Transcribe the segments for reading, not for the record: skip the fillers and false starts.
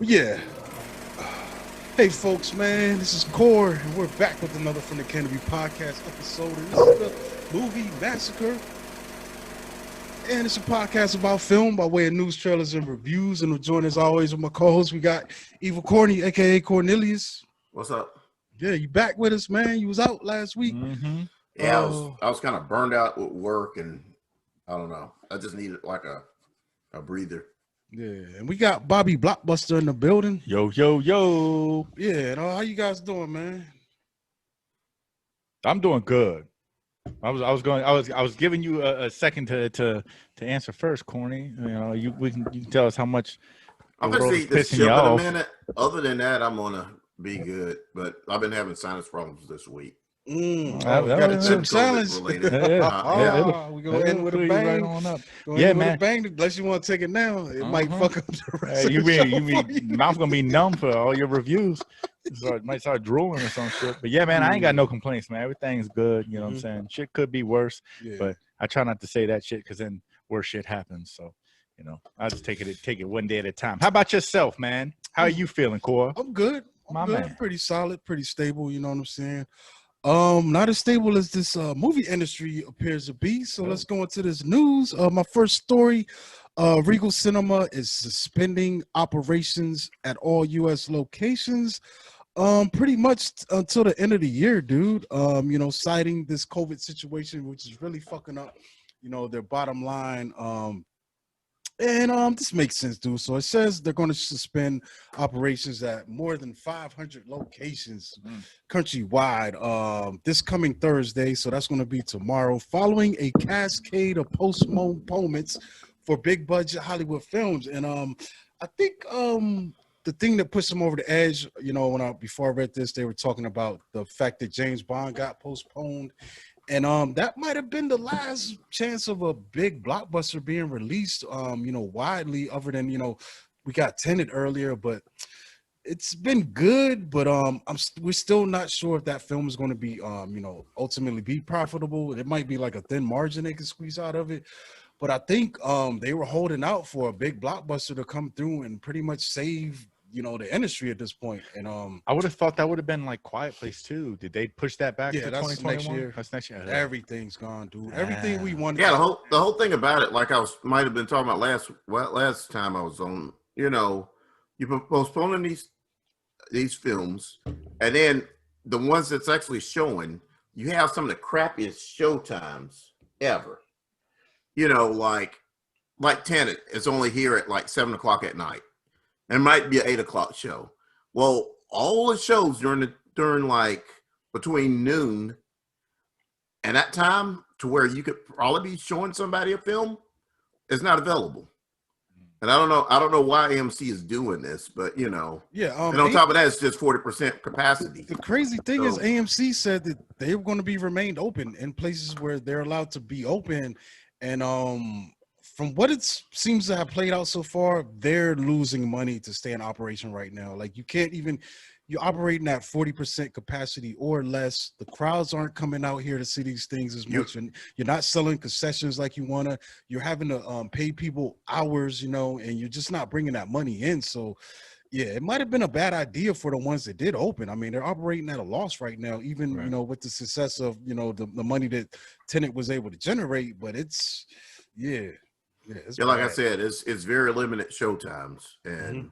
Yeah. Hey, folks, man. This is Cory, and we're back with another From the Canopy podcast episode. And this is the movie Massacre. And it's a podcast about film by way of news, trailers, and reviews. And we're joined, as always, with my co-host. We got Evil Corny, a.k.a. Cornelius. What's up? Yeah, you back with us, man. You was out last week. Mm-hmm. Yeah, I was kind of burned out with work, and I don't know. I just needed like a breather. Yeah, and we got Bobby Blockbuster in the building. Yo, yo, yo. Yeah, and how you guys doing, man? I'm doing good. I was giving you a second to answer first, Corny. You know, you can tell us how much I'm gonna see this ship in a minute. Other than that, I'm gonna be good. But I've been having sinus problems this week. We got a chip challenge. We're gonna end with a bang. Right on up. Yeah, man. With a bang, unless you want to take it now, it might fuck up the rest. You mean mouth's gonna be numb for all your reviews. So it might start drooling or some shit. But yeah, man, I ain't got no complaints, man. Everything's good. You know what I'm saying? Shit could be worse, but I try not to say that shit because then worse shit happens. So, you know, I just take it one day at a time. How about yourself, man? How are you feeling, Cora? I'm good. My man. Pretty solid, pretty stable. You know what I'm saying? Not as stable as this movie industry appears to be. So let's go into this news. My first story, Regal Cinema is suspending operations at all U.S. locations pretty much until the end of the year, dude. You know, citing this COVID situation, which is really fucking up, you know, their bottom line. And this makes sense, dude. So it says they're going to suspend operations at more than 500 locations countrywide this coming Thursday. So that's going to be tomorrow, following a cascade of postponements for big budget Hollywood films. And I think the thing that pushed them over the edge, you know, before I read this, they were talking about the fact that James Bond got postponed. And that might have been the last chance of a big blockbuster being released, you know, widely, other than, you know, we got Tenet earlier, but it's been good, but we're still not sure if that film is going to be, you know, ultimately be profitable. It might be like a thin margin they can squeeze out of it. But I think they were holding out for a big blockbuster to come through and pretty much save, you know, the industry at this point. And I would have thought that would have been like Quiet Place too. Did they push that back to that's 2021? next year. That's next year. Everything's gone, dude. Everything we wanted. Yeah, the whole thing about it, like might have been talking about last time I was on. You know, you're postponing these films, and then the ones that's actually showing, you have some of the crappiest show times ever. You know, like Tenet is only here at like 7 o'clock at night. And it might be an 8 o'clock show. Well, all the shows during like between noon and that time to where you could probably be showing somebody a film is not available. And I don't know why AMC is doing this, but you know, and on top of that, it's just 40% capacity. The crazy thing is AMC said that they were going to be remained open in places where they're allowed to be open. And from what it seems to have played out so far, they're losing money to stay in operation right now. Like you're operating at 40% capacity or less. The crowds aren't coming out here to see these things as much. And you're not selling concessions like you want to. You're having to pay people hours, you know, and you're just not bringing that money in. So, yeah, it might have been a bad idea for the ones that did open. I mean, they're operating at a loss right now, even, you know, with the success of, you know, the money that Tenet was able to generate. But it's, like I said, it's very limited show times and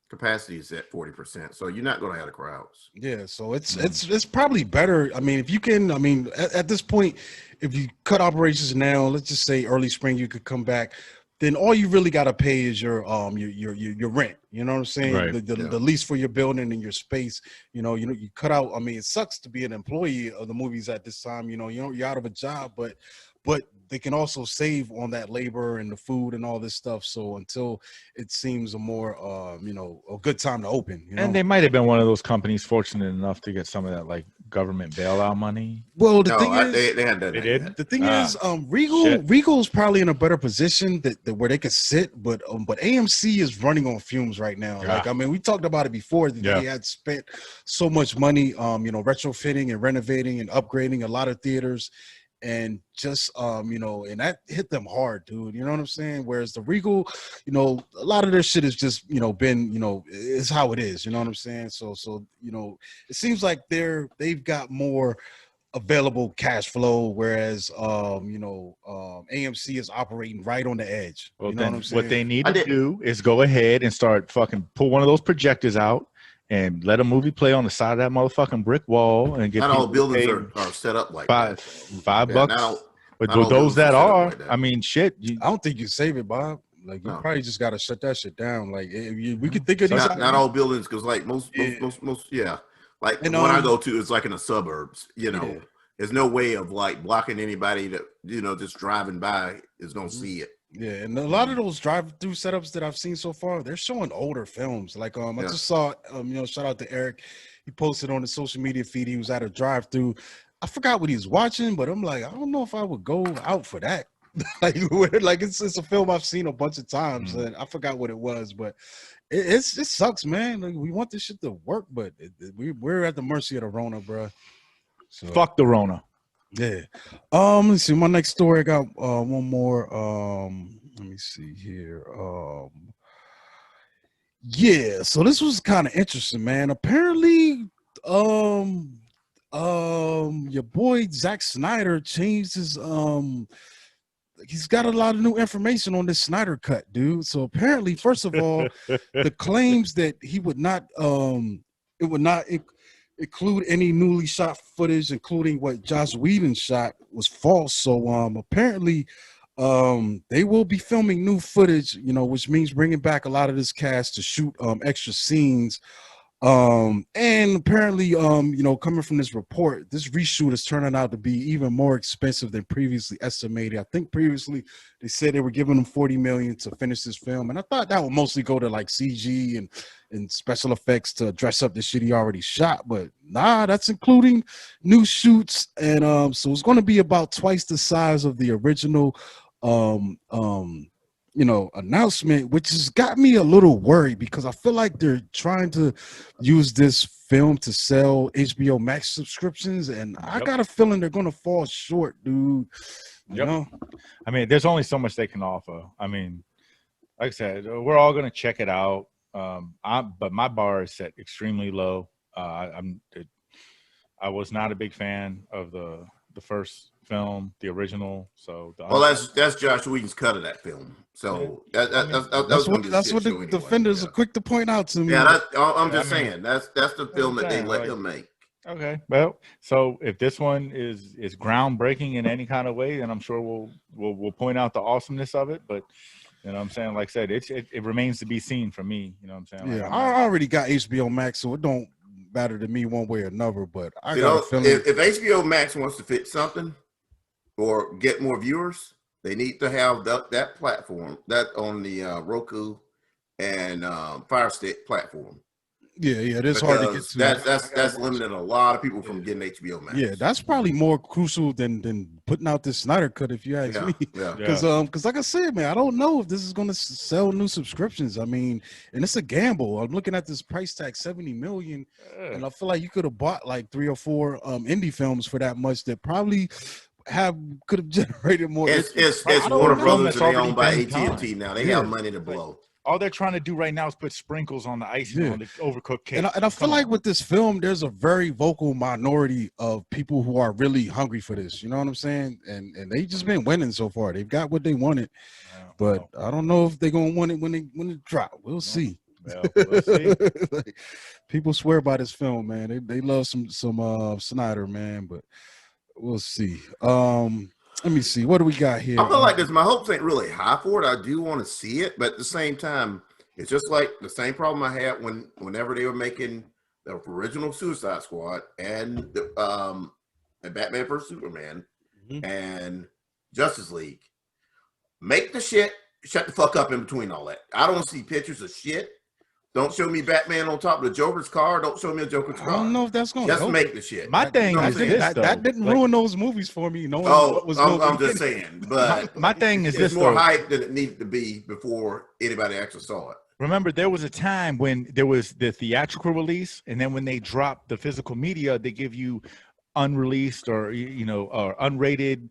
capacity is at 40%. So you're not going to have the crowds. Yeah, so it's probably better. I mean, if you can, I mean, at this point, if you cut operations now, let's just say early spring, you could come back. Then all you really got to pay is your rent. You know what I'm saying? Right. The lease for your building and your space. You know, you cut out. I mean, it sucks to be an employee of the movies at this time. You know, you're out of a job, but they can also save on that labor and the food and all this stuff. So until it seems a more, you know, a good time to open. You know? And they might have been one of those companies fortunate enough to get some of that like government bailout money. Well, the thing is, they hadn't done that yet. The thing is, Regal's probably in a better position that where they could sit, but AMC is running on fumes right now. Yeah. Like, I mean, we talked about it before that they had spent so much money, you know, retrofitting and renovating and upgrading a lot of theaters. and just and that hit them hard, dude. You know what I'm saying? Whereas the Regal, a lot of their shit is just been is how it is. You know what I'm saying? So it seems like they've got more available cash flow, whereas AMC is operating right on the edge. Well, you know then what I'm saying? what they need to do is go ahead and start fucking pull one of those projectors out and let a movie play on the side of that motherfucking brick wall and get not all buildings paid are set up like $5 bucks. But not all those that buildings are set up are, like that. I mean, shit. I don't think you save it, Bob. Like you probably just gotta shut that shit down. Like we could think of not, these. Not all buildings, because like most yeah. Like the one I go to is like in the suburbs. There's no way of like blocking anybody that just driving by is gonna see it. Yeah, and a lot of those drive-through setups that I've seen so far, they're showing older films. Like I just saw shout out to Eric. He posted on the social media feed. He was at a drive-through. I forgot what he was watching, but I'm like, I don't know if I would go out for that. like it's a film I've seen a bunch of times, and I forgot what it was, but it sucks, man. Like, we want this shit to work, but we're at the mercy of the Rona, bro. So, fuck the Rona. Yeah. Let's see. My next story, I got one more. Let me see here. Yeah. So this was kind of interesting, man. Apparently, your boy Zack Snyder changed his he's got a lot of new information on this Snyder Cut, dude. So apparently, first of all, the claims that he would not it would not include any newly shot footage, including what Joss Whedon shot, was false. So apparently they will be filming new footage, which means bringing back a lot of this cast to shoot extra scenes. And apparently, coming from this report, this reshoot is turning out to be even more expensive than previously estimated. I think previously they said they were giving him $40 million to finish this film, and I thought that would mostly go to like CG and special effects to dress up the shit he already shot. But nah, that's including new shoots, and so it's going to be about twice the size of the original announcement, which has got me a little worried because I feel like they're trying to use this film to sell HBO Max subscriptions, and I got a feeling they're gonna fall short, dude. You know? I mean, there's only so much they can offer. I mean, like I said, we're all gonna check it out. But my bar is set extremely low. I was not a big fan of the first film, the original. So that's Josh Whedon's cut of that film. So that's what the defenders are quick to point out to me. Yeah, I'm just saying that's the film that they let him make. Okay, well, so if this one is groundbreaking in any kind of way, then I'm sure we'll point out the awesomeness of it. But you know what I'm saying? Like I said, it remains to be seen for me. You know what I'm saying? Yeah, I already got HBO Max, so it don't matter to me one way or another. But I got a feeling if HBO Max wants to fit something or get more viewers, they need to have that platform that on the Roku and Fire Stick platform. Yeah, it is hard to get to. That's limiting a lot of people from getting HBO Max. Yeah, that's probably more crucial than putting out this Snyder Cut, if you ask me. Yeah. Because like I said, man, I don't know if this is going to sell new subscriptions. I mean, and it's a gamble. I'm looking at this price tag, $70 million, and I feel like you could have bought like 3 or 4 indie films for that much that probably could have generated more. It's Warner Brothers, and they owned by AT&T now. They have money to blow. All they're trying to do right now is put sprinkles on the icing on the overcooked cake. And I feel like with this film, there's a very vocal minority of people who are really hungry for this. You know what I'm saying? And they just been winning so far. They've got what they wanted, but I don't know if they're gonna want it when it drop. We'll see. Well, we'll see. Like, people swear by this film, man. They love some Snyder, man, but we'll see. Let me see. What do we got here? I feel like this. My hopes ain't really high for it. I do want to see it, but at the same time, it's just like the same problem I had whenever they were making the original Suicide Squad and Batman vs Superman and Justice League. Make the shit. Shut the fuck up in between all that. I don't see pictures of shit. Don't show me Batman on top of the Joker's car. Don't show me a Joker's car. I don't know if that's going to just make the shit. My thing is this, that didn't ruin those movies for me. I'm just saying. But my thing is it's more hype than it needed to be before anybody actually saw it. Remember, there was a time when there was the theatrical release, and then when they dropped the physical media, they give you unreleased or or unrated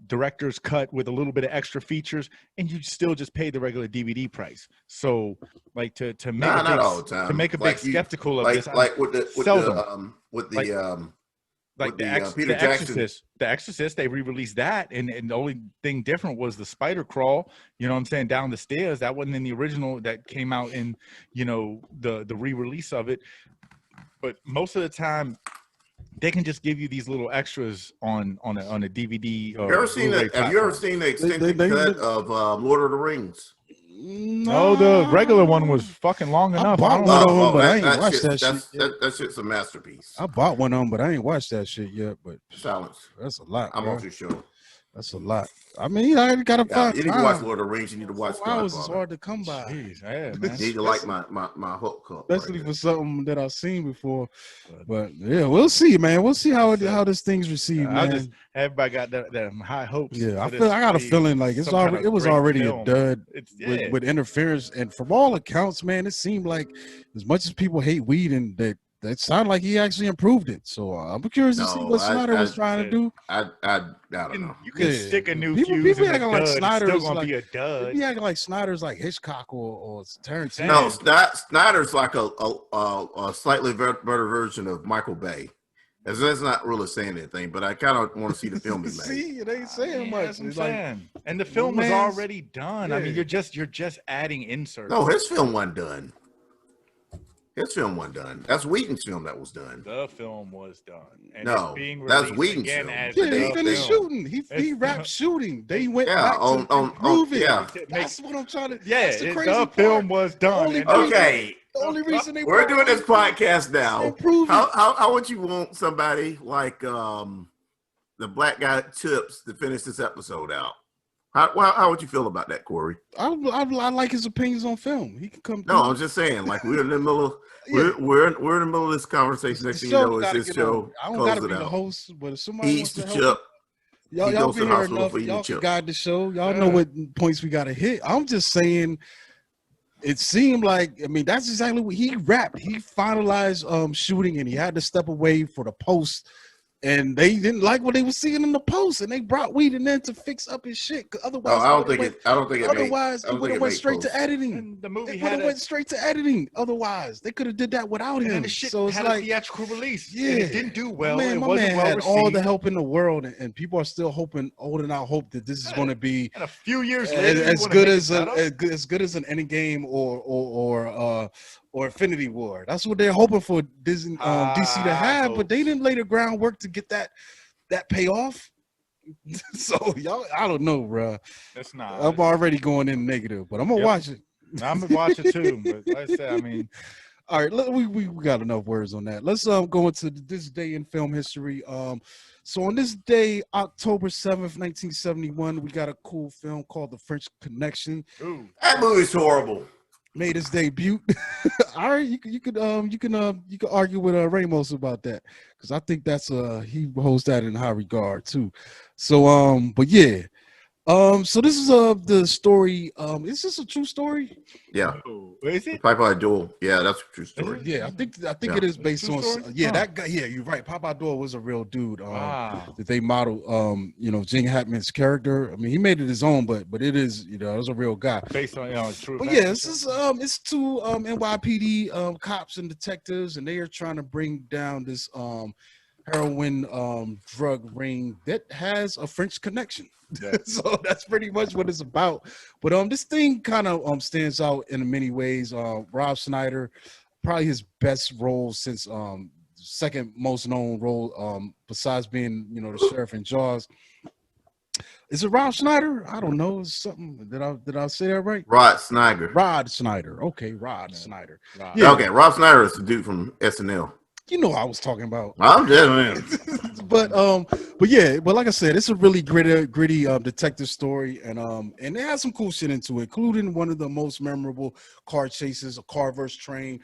director's cut with a little bit of extra features, and you still just pay the regular DVD price. So like to make not all the time. to make a big skeptical of this, like with the Peter the Jackson. The Exorcist, they re-released that, and the only thing different was the spider crawl. You know what I'm saying? Down the stairs. That wasn't in the original. That came out in the re-release of it. But most of the time, they can just give you these little extras on a DVD. Have you ever seen the extended cut of Lord of the Rings? No, the regular one was fucking long enough. I bought one of them, but I ain't watched that shit. That shit's a masterpiece. I bought one of them, but I ain't watched that shit yet. But Silence. That's a lot. I'm on your show. That's a lot. I mean, I gotta find. You need to watch Lord of the Rings. You need to watch. Hours is hard to come by. Jeez, yeah, man. You need to like my hook cup, especially for something that I've seen before. But yeah, we'll see, man. We'll see how this thing's received, man. Everybody got that high hopes. Yeah, I got a feeling like it was already a dud with interference, and from all accounts, man, it seemed like as much as people hate weed, and that sounded like he actually improved it. So I'm curious to see what Snyder was trying to do. I don't know. You can stick a new fuse. People acting like Snyder's gonna be a dud. People acting like Snyder's like Hitchcock or Tarantino. No, Snyder's like a slightly better version of Michael Bay. That's not really saying anything, but I kind of want to see the film be made. See, it ain't saying much. It's like, and the film was already done. Yeah. I mean, you're just adding inserts. No, his film wasn't done. His film wasn't done. That's Whedon's film that was done. The film was done. And no, that's Whedon's film. He finished shooting. He wrapped shooting. They went back to improve it. Yeah. That's what I'm trying to. Yeah, that's the crazy part. Film was done. The only reason we're doing this podcast now. How would you want somebody like the black guy Chips to finish this episode out? How would you feel about that, Corey? I like his opinions on film. He can come. No, I'm just saying, like we're in the middle of we're in the middle of this conversation. Next thing you know, it's his show. I don't gotta be the host, but if somebody wants to help, y'all be here enough. Y'all can guide the show. Y'all know what points we gotta hit. I'm just saying. It seemed like, I mean, that's exactly what he wrapped. He finalized shooting, and he had to step away for the post. And they didn't like what they were seeing in the post, and they brought Whedon in to fix up his shit. Otherwise, I don't think it. Otherwise, it would have went straight to editing. And the movie went straight to editing. Otherwise, they could have did that without him. The shit so it's had like a theatrical release. Yeah, and it didn't do well. Man, it my wasn't man well had received. all the help in the world, and people are still holding out hope that this is going to be. And a few years later, as good as an Endgame or Infinity War. That's what they're hoping for Disney, DC to have, but they didn't lay the groundwork to get that payoff. So y'all, I don't know, bro. That's not. I'm already going in negative, but I'm gonna watch it. I'm gonna watch it too. But like I said, I mean, all right, we got enough words on that. Let's go into this day in film history. So on this day, October 7th, 1971, we got a cool film called The French Connection. Ooh, that movie's horrible. Made his debut. All right, you could argue with Ramos about that, because I think that's he holds that in high regard too. So but yeah, so this is the story. Is this a true story? Yeah. Is it? Popeye Doyle. Yeah, that's a true story. Yeah, I think it is based on. Yeah, that guy. Yeah, you're right. Popeye Doyle was a real dude. Wow. That they modeled. Gene Hackman's character. I mean, he made it his own, but it is it was a real guy. Based on true. But yeah, this is it's two NYPD cops and detectives, and they are trying to bring down this heroin drug ring that has a French connection. Yeah. So that's pretty much what it's about. But this thing kind of stands out in many ways. Rob Snyder, probably his best role since second most known role besides being the sheriff in Jaws. Is it Rob Snyder? I don't know. It's something. Did I say that right? Rod Snyder. Okay, Rod Snyder. Yeah. Okay, Rob Snyder is the dude from SNL. You know what I was talking about. I'm just man. But like I said, it's a really gritty detective story, and it has some cool shit into it, including one of the most memorable car chases, a car versus train,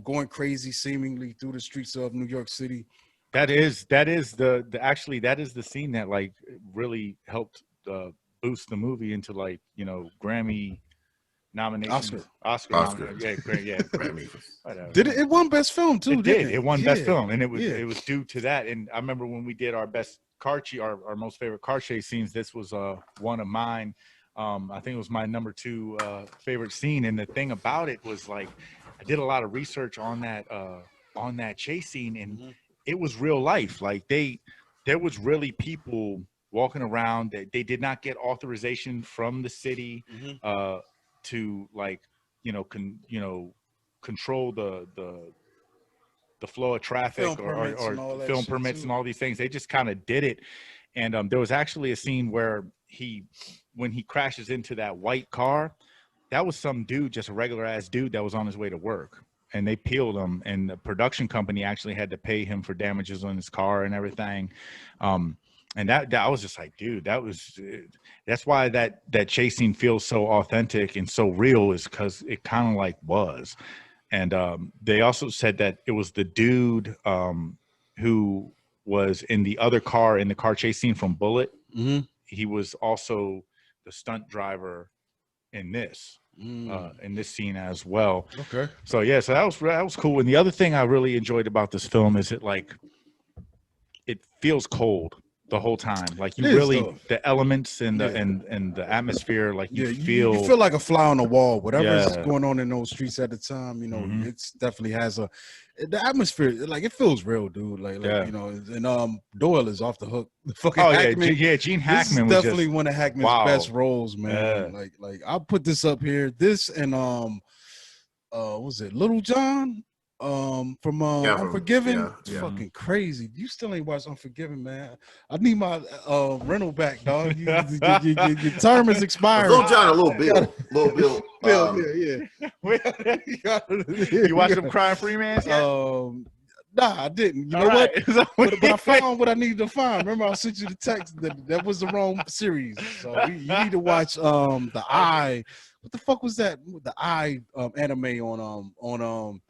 going crazy seemingly through the streets of New York City. That is the scene that like really helped boost the movie into like Grammy nominations. Oscar. Yeah, great. Yeah, Grammy. whatever. Did it won best film too? It did. It won best Yeah. film, and it was due to that. And I remember when we did our best car chase, our most favorite car chase scenes. This was one of mine. I think it was my number 2 favorite scene. And the thing about it was, like, I did a lot of research on that chase scene, and it was real life. Like, there was really people walking around that they did not get authorization from the city to, like, control the flow of traffic or film permits and all these things. They just kind of did it. And there was actually a scene where when he crashes into that white car, that was some dude, just a regular ass dude that was on his way to work, and they peeled him, and the production company actually had to pay him for damages on his car and everything. And that I was just like, dude, that's why that chase scene feels so authentic and so real, is because it kind of like was. And they also said that it was the dude who was in the other car in the car chase scene from Bullet. He was also the stunt driver in this scene as well. Okay. So yeah, so that was cool. And the other thing I really enjoyed about this film is it feels cold the whole time. Like, you really, the elements and the atmosphere, like, you feel like a fly on the wall. Whatever's going on in those streets at the time, it's definitely has the atmosphere. Like, it feels real, dude. Like and Doyle is off the hook. Hackman, Gene Hackman was was definitely one of Hackman's best roles, man. Like I'll put this up here. This and what was it, Little John? From Unforgiven. It's fucking crazy. You still ain't watched Unforgiven, man. I need my rental back, dog. Your term is expiring. Little John, Little Bill. You watched him crying Freeman? Nah, I didn't. You know what? But I found what I needed to find. Remember, I sent you the text that was the wrong series. So you need to watch the Eye. What the fuck was that? The Eye anime on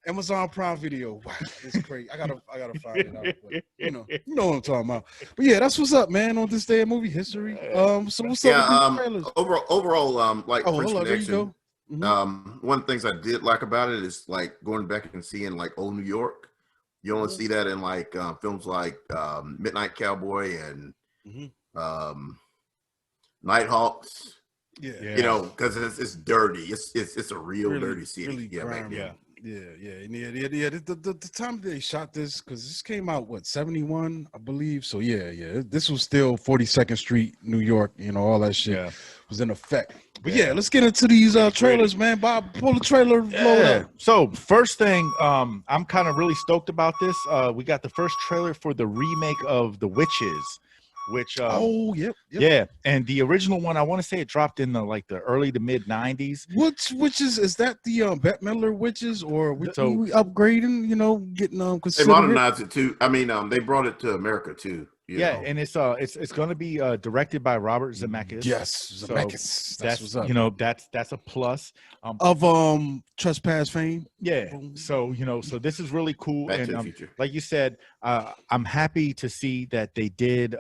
Amazon Prime Video. Wow, it's crazy. I gotta find it out. But, you know what I'm talking about. But yeah, that's what's up, man. On this day of movie history. So what's up with these trailers? Overall, like French Connection. Mm-hmm. One of the things I did like about it is, like, going back and seeing, like, old New York. You only see that in, like, films like Midnight Cowboy and Nighthawks. Yeah. You know, because it's dirty. It's a real dirty city. Really The time they shot this, because this came out 71, I believe. So this was still 42nd Street, New York. All that shit was in effect. But let's get into these trailers, man. Bob, pull the trailer. Load up. So first thing, I'm kind of really stoked about this. We got the first trailer for the remake of The Witches, which and the original one, I want to say it dropped in the early to mid 90s. Which witches is that? The Bette Midler witches, or we upgrading? Getting considered? They modernized it too. I mean, they brought it to America too. And it's going to be directed by Robert Zemeckis. Yes, Zemeckis. So that's what's up. That's a plus of Trespass fame. Yeah. So so this is really cool. And like you said, I'm happy to see that they did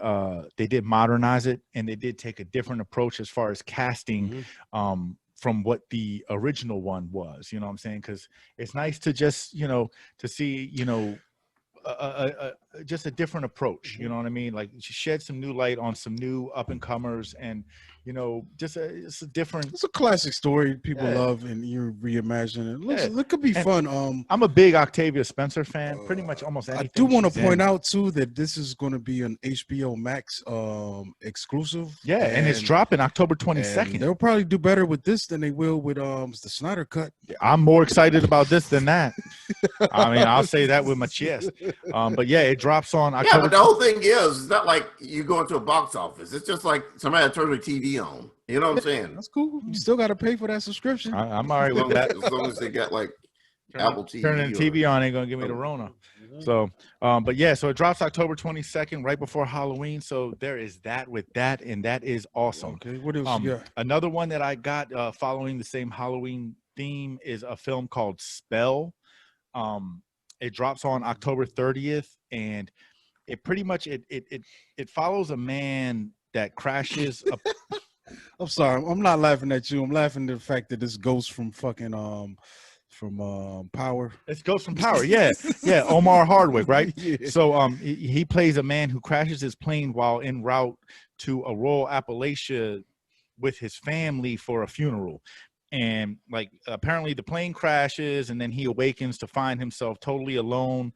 modernize it, and they did take a different approach as far as casting from what the original one was. You know what I'm saying? Because it's nice to just to see just a different approach, you know what I mean? Like, shed some new light on some new up and comers, and it's a different. It's a classic story people love, and you reimagine it. It could be fun. I'm a big Octavia Spencer fan. Pretty much almost anything. I do want to point out too that this is going to be an HBO Max exclusive. Yeah, and it's dropping October 22nd. They'll probably do better with this than they will with the Snyder Cut. I'm more excited about this than that. I mean, I'll say that with my chest. But yeah, it drops on October. Yeah, but the whole thing is, it's not like you go into a box office. It's just like somebody turned the TV on. You know what I'm saying? That's cool. You still got to pay for that subscription. I'm all right with that. As long as they got Apple TV. Turning the TV on ain't gonna give me the Rona. So, but yeah, so it drops October 22nd, right before Halloween. So there is that with that, and that is awesome. Okay, what else you got? Another one that I got following the same Halloween theme is a film called Spell. It drops on October 30th, and it pretty much it follows a man that crashes I'm sorry. I'm not laughing at you. I'm laughing at the fact that this ghost from fucking Power. It's Ghost from Power. Yeah. Yeah. Omar Hardwick, right? Yeah. So he plays a man who crashes his plane while en route to Aurora, Appalachia with his family for a funeral. And like apparently the plane crashes and then he awakens to find himself totally alone.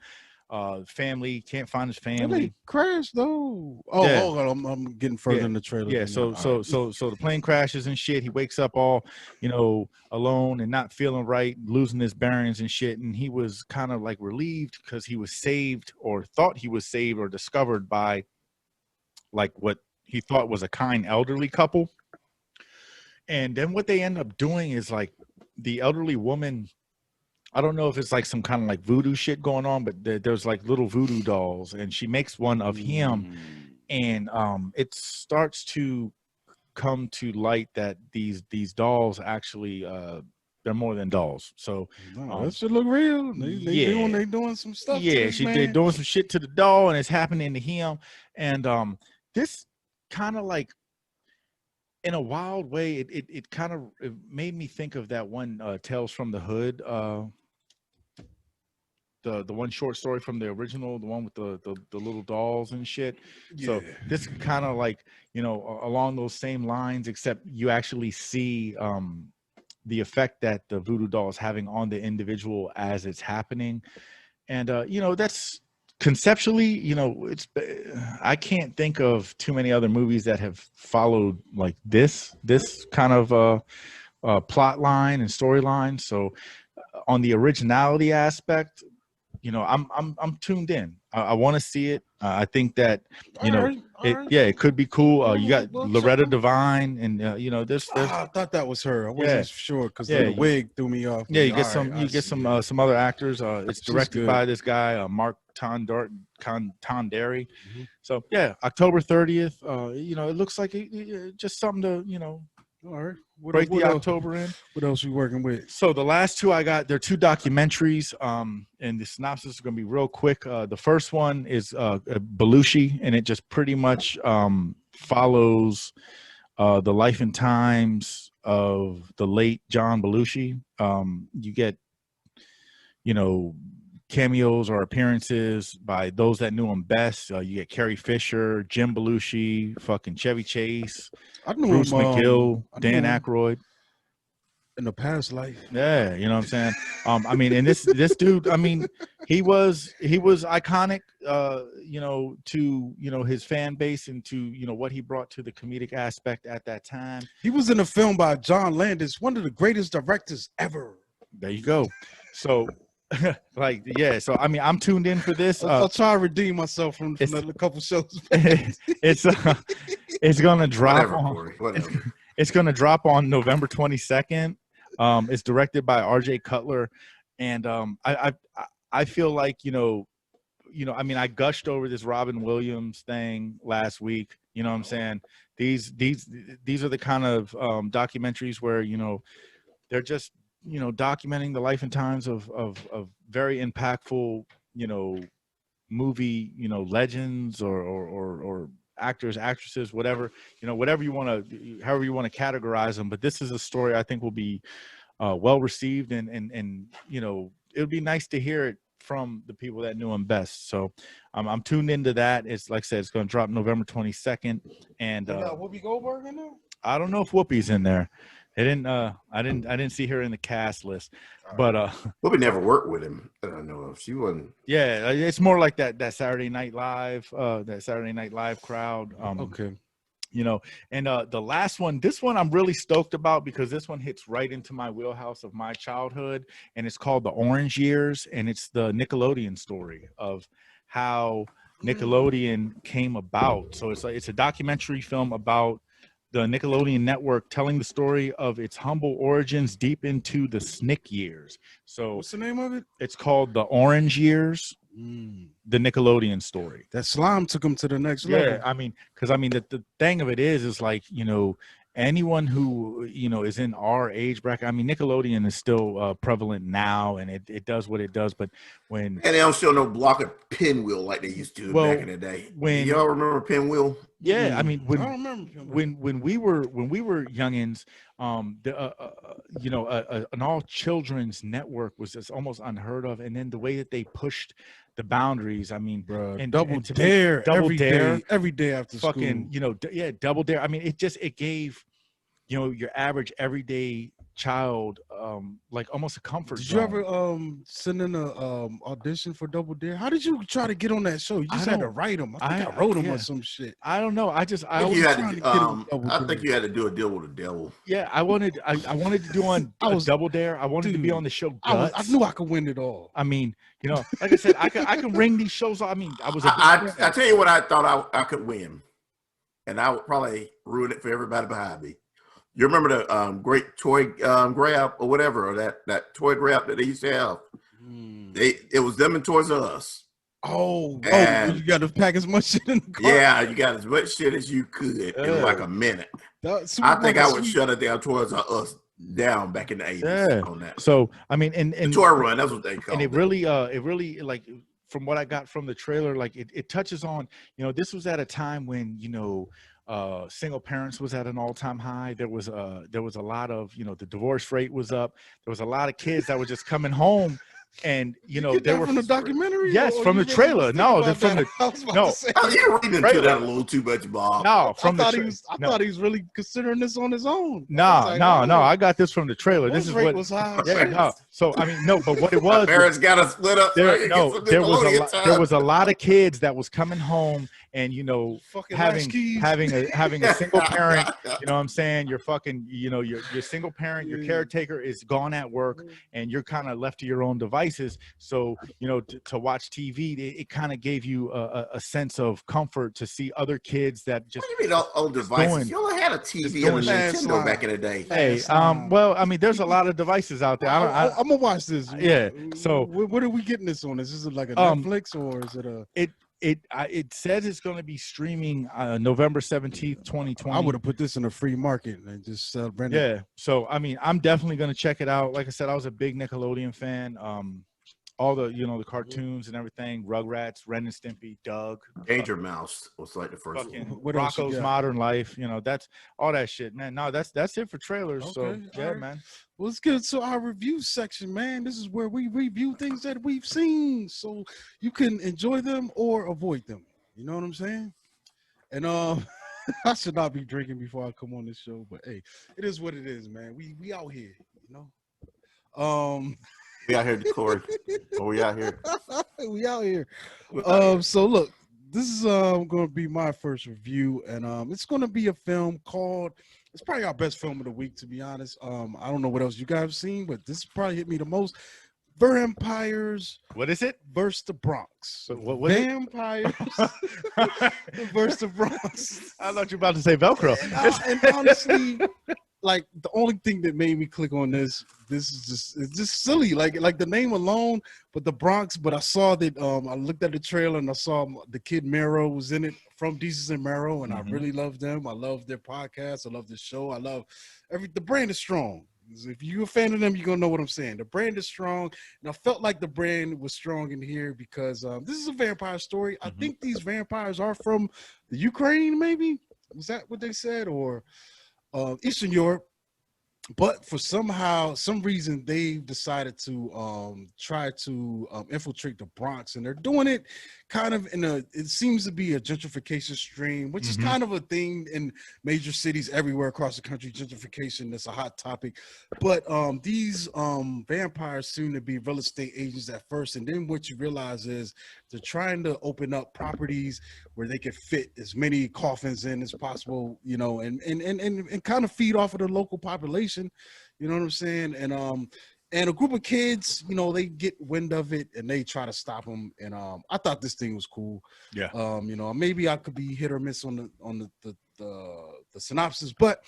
Family can't find his family. They crashed though. Oh, Yeah. hold on. I'm getting further in the trailer. Yeah, so the plane crashes and shit. He wakes up all, alone and not feeling right, losing his bearings and shit. And he was kind of like relieved because he was saved or thought he was saved or discovered by like what he thought was a kind elderly couple. And then what they end up doing is like the elderly woman, I don't know if it's like some kind of like voodoo shit going on, but there's like little voodoo dolls and she makes one of him. And it starts to come to light that these dolls actually they're more than dolls. So that should look real. They doing some stuff. Yeah, they're doing some shit to the doll, and it's happening to him. And this kind of like, in a wild way, it kind of made me think of that one Tales from the Hood. The one short story from the original, the one with the little dolls and shit. Yeah. So this kind of like, along those same lines, except you actually see the effect that the voodoo doll is having on the individual as it's happening. And, that's conceptually, I can't think of too many other movies that have followed like this kind of plot line and storyline. So on the originality aspect, I'm tuned in. I want to see it. I think that it could be cool. You got Loretta Devine, and there's. I thought that was her. I wasn't sure because the wig threw me off. Yeah, you get some other actors. It's directed by this guy, Mark Tonderi. Mm-hmm. So yeah, October 30th. It looks like just something to all right. Break the October in. What else we working with? So the last two I got, they're two documentaries. And the synopsis is going to be real quick. The first one is Belushi, and it just pretty much follows the life and times of the late John Belushi. You get, cameos or appearances by those that knew him best. You get Carrie Fisher, Jim Belushi, fucking Chevy Chase, Bruce McGill, Dan Aykroyd. In the past life. Yeah, you know what I'm saying? And this dude, he was iconic, to, his fan base and to, what he brought to the comedic aspect at that time. He was in a film by John Landis, one of the greatest directors ever. There you go. So so I'm tuned in for this. I'll try to redeem myself from a couple shows. It's gonna drop it's gonna drop on November 22nd. It's directed by RJ Cutler, and I feel like I gushed over this Robin Williams thing last week. You know what I'm saying? These are the kind of documentaries where they're just documenting the life and times of very impactful movie legends or actors, actresses, whatever however you want to categorize them. But this is a story I think will be well received, and it would be nice to hear it from the people that knew him best. So I'm tuned into that. It's like I said, it's going to drop November 22nd. And Whoopi Goldberg in there? I don't know if Whoopi's in there. I didn't see her in the cast list, but Whoopi never worked with him. I don't know if she wasn't. Yeah, it's more like that Saturday Night Live, crowd. Okay. And the last one, this one I'm really stoked about because this one hits right into my wheelhouse of my childhood, and it's called The Orange Years, and it's the Nickelodeon story of how Nickelodeon came about. So it's a documentary film about the Nickelodeon network telling the story of its humble origins deep into the SNCC years. So what's the name of it? It's called The Orange Years, the Nickelodeon story. That slime took them to the next level. Yeah, because the thing of it is like, anyone who, is in our age bracket, Nickelodeon is still prevalent now, and it does what it does. But when... And they don't show no block of Pinwheel like they used to back in the day. When y'all remember Pinwheel? Yeah, I mean, I don't remember him. when we were youngins, an all children's network was just almost unheard of, and then the way that they pushed the boundaries, I mean, Bro, and Double to Dare make Double Dare every day after fucking, school. Double Dare. I mean, it gave, your average everyday child like almost a comfort Did zone. you ever send in a audition for Double Dare? How did you try to get on that show? You just had to write them. I think I wrote them or some shit. I don't know. I think you had to do a deal with the devil. Yeah, I wanted to do on Double Dare. I wanted to be on the show Guts. I knew I could win it all. I mean, like I said, I can ring these shows. I mean, I tell you what, I thought I could win, and I would probably ruin it for everybody behind me. You remember the great toy grab or whatever, or that toy grab that they used to have? It was them and Toys R Us. You got to pack as much shit in the car. Yeah, you got as much shit as you could in like a minute. I think I would shut it down Toys R Us down back in the 80s on that. So I mean, and the toy run, that's what they call it. And it really like, from what I got from the trailer, like it touches on, this was at a time when, single parents was at an all-time high. There was a lot of, the divorce rate was up. There was a lot of kids that were just coming home. And they were from the documentary. Yes, from the trailer. No, they're from the you're reading into that a little too much, Bob. No, I thought he was really considering this on his own. No, I got this from the trailer. This is what was high. Yeah, no. So I mean, no, but what it was, parents got to split up. There was a lot of kids that was coming home and having a single parent. You know what I'm saying? You're fucking, your single parent, your caretaker is gone at work, and you're kind of left to your own devices. So to watch TV, it kind of gave you a sense of comfort to see other kids that just. What do you mean old devices? You only had a TV and a Nintendo back in the day. Hey, well, I mean, there's a lot of devices out there. I'm gonna watch this. Yeah. So what are we getting this on? Is this like a Netflix or is it a? It says it's going to be streaming November 17th, 2020. I would have put this in a free market and just rent it. Yeah. So, I mean, I'm definitely going to check it out. Like I said, I was a big Nickelodeon fan. All the, the cartoons and everything, Rugrats, Ren and Stimpy, Doug. Danger Mouse was like the first one. Rocco's Modern Life. That's all that shit, man. No, that's it for trailers. Okay, so, yeah, right. man. Well, let's get to our review section, man. This is where we review things that we've seen so you can enjoy them or avoid them. You know what I'm saying? And I should not be drinking before I come on this show, but hey, it is what it is, man. We out here, We out here, Cory. We out here. We out here. So look, this is going to be my first review, and it's going to be a film called. It's probably our best film of the week, to be honest. I don't know what else you guys have seen, but this probably hit me the most. Vampires. What is it? Versus the Bronx. So what Vampires versus the Bronx. I thought you were about to say Velcro. And honestly, like the only thing that made me click on this is it's just silly. Like the name alone, but the Bronx. But I saw that I looked at the trailer and I saw the kid Mero was in it from Desus and Mero, and I really love them. I love their podcast. I love the show. I love the brand is strong. If you're a fan of them, you're gonna know what I'm saying. The brand is strong, and I felt like the brand was strong in here because this is a vampire story. I think these vampires are from the Ukraine, maybe. Was that what they said, or Eastern Europe? But for some reason, they've decided to try to infiltrate the Bronx, and they're doing it kind of it seems to be a gentrification stream, which is kind of a thing in major cities everywhere across the country. Gentrification, that's a hot topic. But these vampires seem to be real estate agents at first, and then what you realize is they're trying to open up properties where they can fit as many coffins in as possible, and kind of feed off of the local population. You know what I'm saying? And a group of kids, they get wind of it and they try to stop them. And I thought this thing was cool. Yeah. Maybe I could be hit or miss on the synopsis, but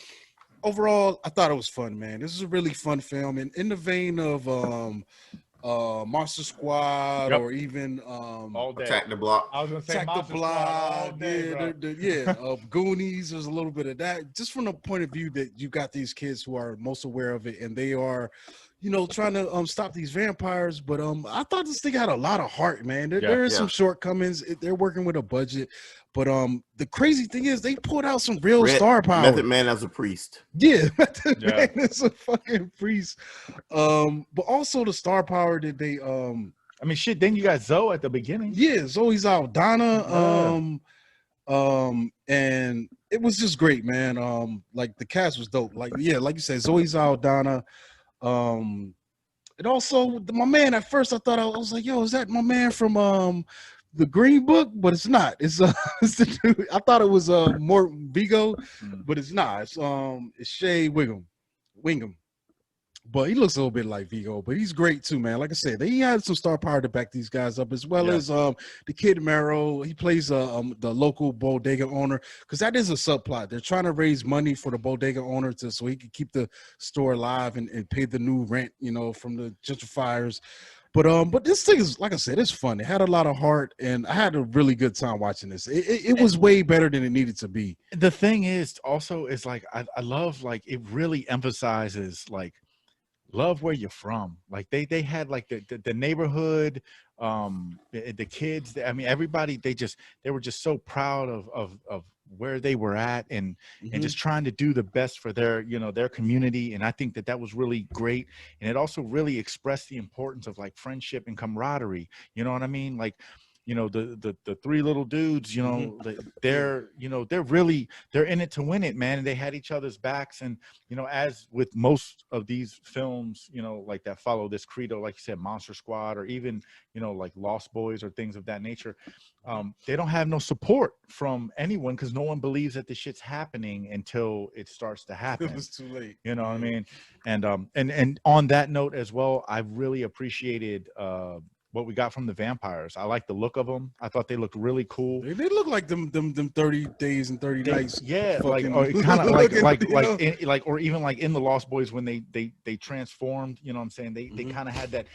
overall, I thought it was fun, man. This is a really fun film, and in the vein of Monster Squad or even Attack the Block. I was gonna say Attack the Block. All day, Goonies. There's a little bit of that, just from the point of view that you got these kids who are most aware of it, and they are, trying to stop these vampires. But I thought this thing had a lot of heart, man. There is some shortcomings. They're working with a budget, but the crazy thing is they pulled out some real star power. Method Man as a priest. Yeah, Method Man is a fucking priest. But also the star power that they I mean, shit. Then you got Zoe at the beginning. Yeah, Zoe Saldana. And it was just great, man. Like the cast was dope. Like you said, Zoe Saldana. And also my man. At first, I thought I was like, "Yo, is that my man from the Green Book?" But it's not. It's the dude. I thought it was more Vigo, but it's not. It's Shea Wingham. But he looks a little bit like Vigo, but he's great too, man. Like I said, he had some star power to back these guys up, as well as the kid Merrill. He plays the local bodega owner, because that is a subplot. They're trying to raise money for the bodega owner so he can keep the store alive and pay the new rent, from the gentrifiers. But this thing is, like I said, it's fun. It had a lot of heart, and I had a really good time watching this. It was way better than it needed to be. The thing is, also, is like I love, like, it really emphasizes, like, love where you're from. Like they had like the neighborhood, the kids. I mean, everybody. They were just so proud of where they were at, and just trying to do the best for their their community. And I think that was really great. And it also really expressed the importance of like friendship and camaraderie. You know what I mean? Like, the three little dudes, they're in it to win it, man. And they had each other's backs. And, as with most of these films, like that follow this credo, like you said, Monster Squad, or even, like Lost Boys or things of that nature, they don't have no support from anyone, because no one believes that this shit's happening until it starts to happen. It was too late. You know what I mean? And on that note as well, I really appreciated what we got from the vampires. I like the look of them. I thought they looked really cool. They look like them 30 days and 30 nights. Yeah, like kind of like or even like in the Lost Boys when they transformed. You know what I'm saying? They kind of had that.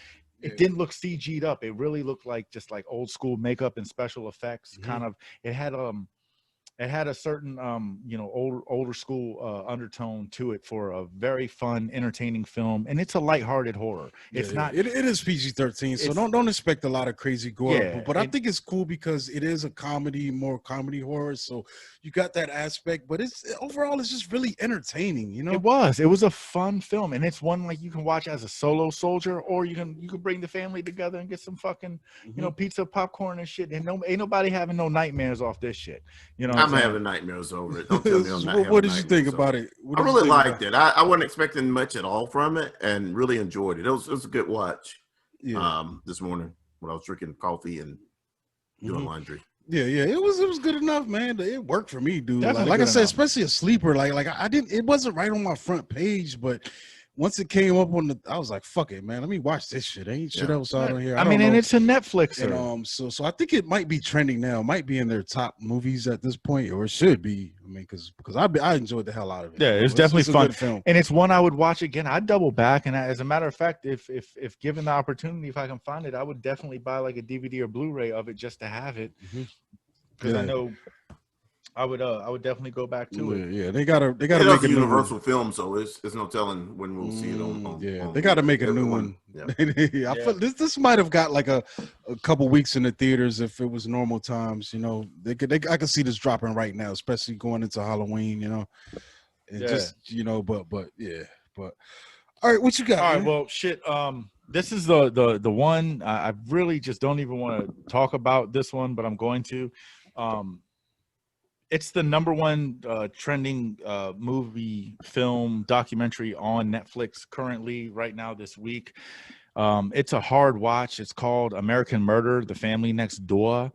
It didn't look CG'd up. It really looked like just like old school makeup and special effects. Kind of. It had a certain older school undertone to it for a very fun, entertaining film, and it's a lighthearted horror. It's not. It is PG-13, so don't expect a lot of crazy gore. Yeah, but I think it's cool because it is a more comedy horror. So you got that aspect, but overall it's just really entertaining. It was a fun film, and it's one like you can watch as a solo soldier, or you can bring the family together and get some fucking pizza, popcorn, and shit. And ain't nobody having no nightmares off this shit. I'm having nightmares over it. Don't tell me I'm not. What did you think about it? I really liked it. I wasn't expecting much at all from it, and really enjoyed it. It was a good watch. This morning when I was drinking coffee and doing laundry. Yeah, it was good enough, man. It worked for me, dude. Like I said, especially a sleeper. Like I didn't. It wasn't right on my front page, but once it came up I was like, "Fuck it, man. Let me watch this shit. Ain't shit else out on here." I mean, and it's a Netflix. And so I think it might be trending now. It might be in their top movies at this point, or it should be. I mean, because I enjoyed the hell out of it. Yeah, it's definitely fun, film. And it's one I would watch again. I'd double back, and as a matter of fact, if given the opportunity, if I can find it, I would definitely buy like a DVD or Blu-ray of it just to have it, because I know. I would definitely go back to it. Yeah, they gotta make a Universal film, so it's no telling when we'll see it on they gotta make a new one. I feel this might have got like a couple weeks in the theaters if it was normal times. I could see this dropping right now, especially going into Halloween. Just but all right, what you got? All right, well, shit. This is the one I really just don't even want to talk about this one, but I'm going to. It's the number one trending movie, film, documentary on Netflix currently right now this week. It's a hard watch. It's called American Murder: The Family Next Door.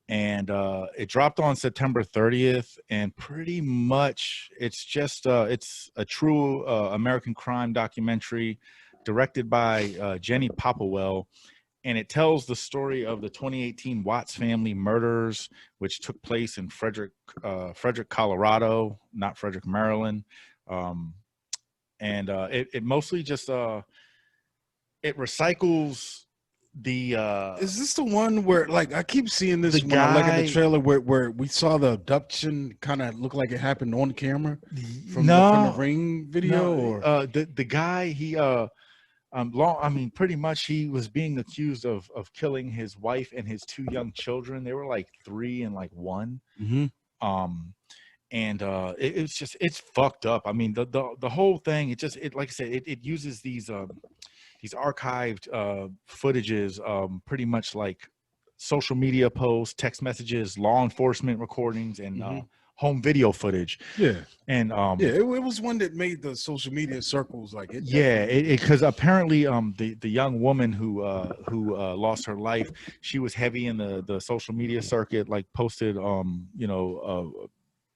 And it dropped on September 30th. And pretty much it's just it's a true American crime documentary directed by Jenny Popplewell. And it tells the story of the 2018 Watts family murders, which took place in Frederick, Colorado, not Frederick, Maryland. It mostly just it recycles the. Is this the one where, like, I keep seeing this when I look at the trailer where we saw the abduction kind of look like it happened on camera from the Ring video? No, the guy, he I mean, pretty much he was being accused of killing his wife and his 2 young children. They were like 3 and like 1. And it's just, it's fucked up. I mean, the whole thing, it like I said, it uses these archived footages, pretty much like social media posts, text messages, law enforcement recordings, and home video footage. And it was one that made the social media circles like it. Because apparently the young woman who lost her life, she was heavy in the social media circuit, like posted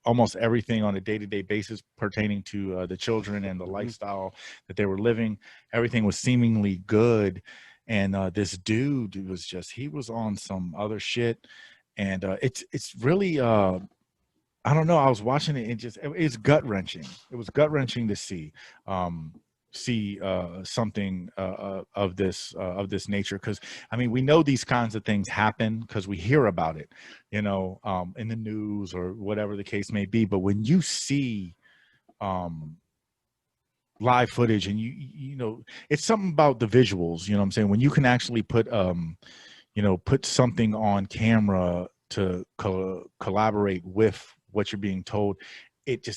almost everything on a day-to-day basis pertaining to the children and the lifestyle that they were living. Everything was seemingly good, and this dude he was on some other shit, and it's really I don't know. I was watching it and it's gut wrenching. It was gut wrenching to see something of this nature. Because I mean, we know these kinds of things happen because we hear about it, in the news or whatever the case may be. But when you see live footage and you know, it's something about the visuals. You know what I'm saying? When you can actually put put something on camera to collaborate with what you're being told, it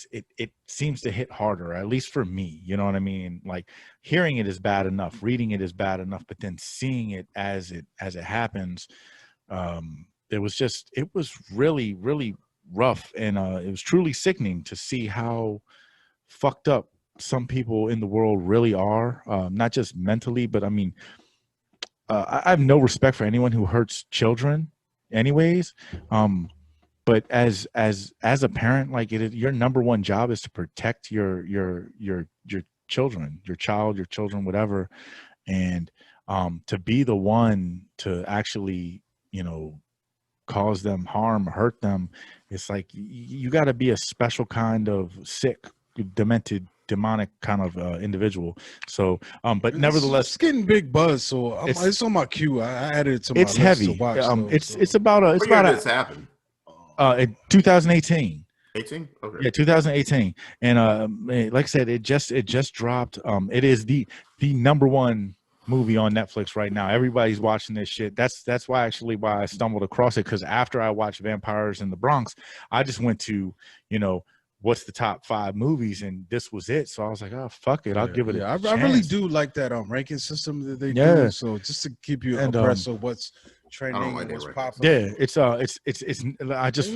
seems to hit harder, at least for me. You know what I mean? Like, hearing it is bad enough, reading it is bad enough, but then seeing it as it happens, it was really, really rough, and it was truly sickening to see how fucked up some people in the world really are, not just mentally, but I mean, I have no respect for anyone who hurts children anyways. But as a parent, like, your number one job is to protect your children, your children, whatever. And to be the one to actually, cause them harm, hurt them, it's like you got to be a special kind of sick, demented, demonic kind of individual. So but nevertheless, it's getting big buzz, so it's on my queue. I added it to my list heavy to watch, it's about this happened? In 2018. 18? Okay. Yeah, 2018. And like I said, it just dropped. It is the number one movie on Netflix right now. Everybody's watching this shit. That's why I stumbled across it, because after I watched Vampires in the Bronx, I just went to, what's the top 5 movies, and this was it. So I was like, oh, fuck it, I'll give it a chance. I really do like that ranking system that they do. So just to keep you abreast of what's trending and what's popular.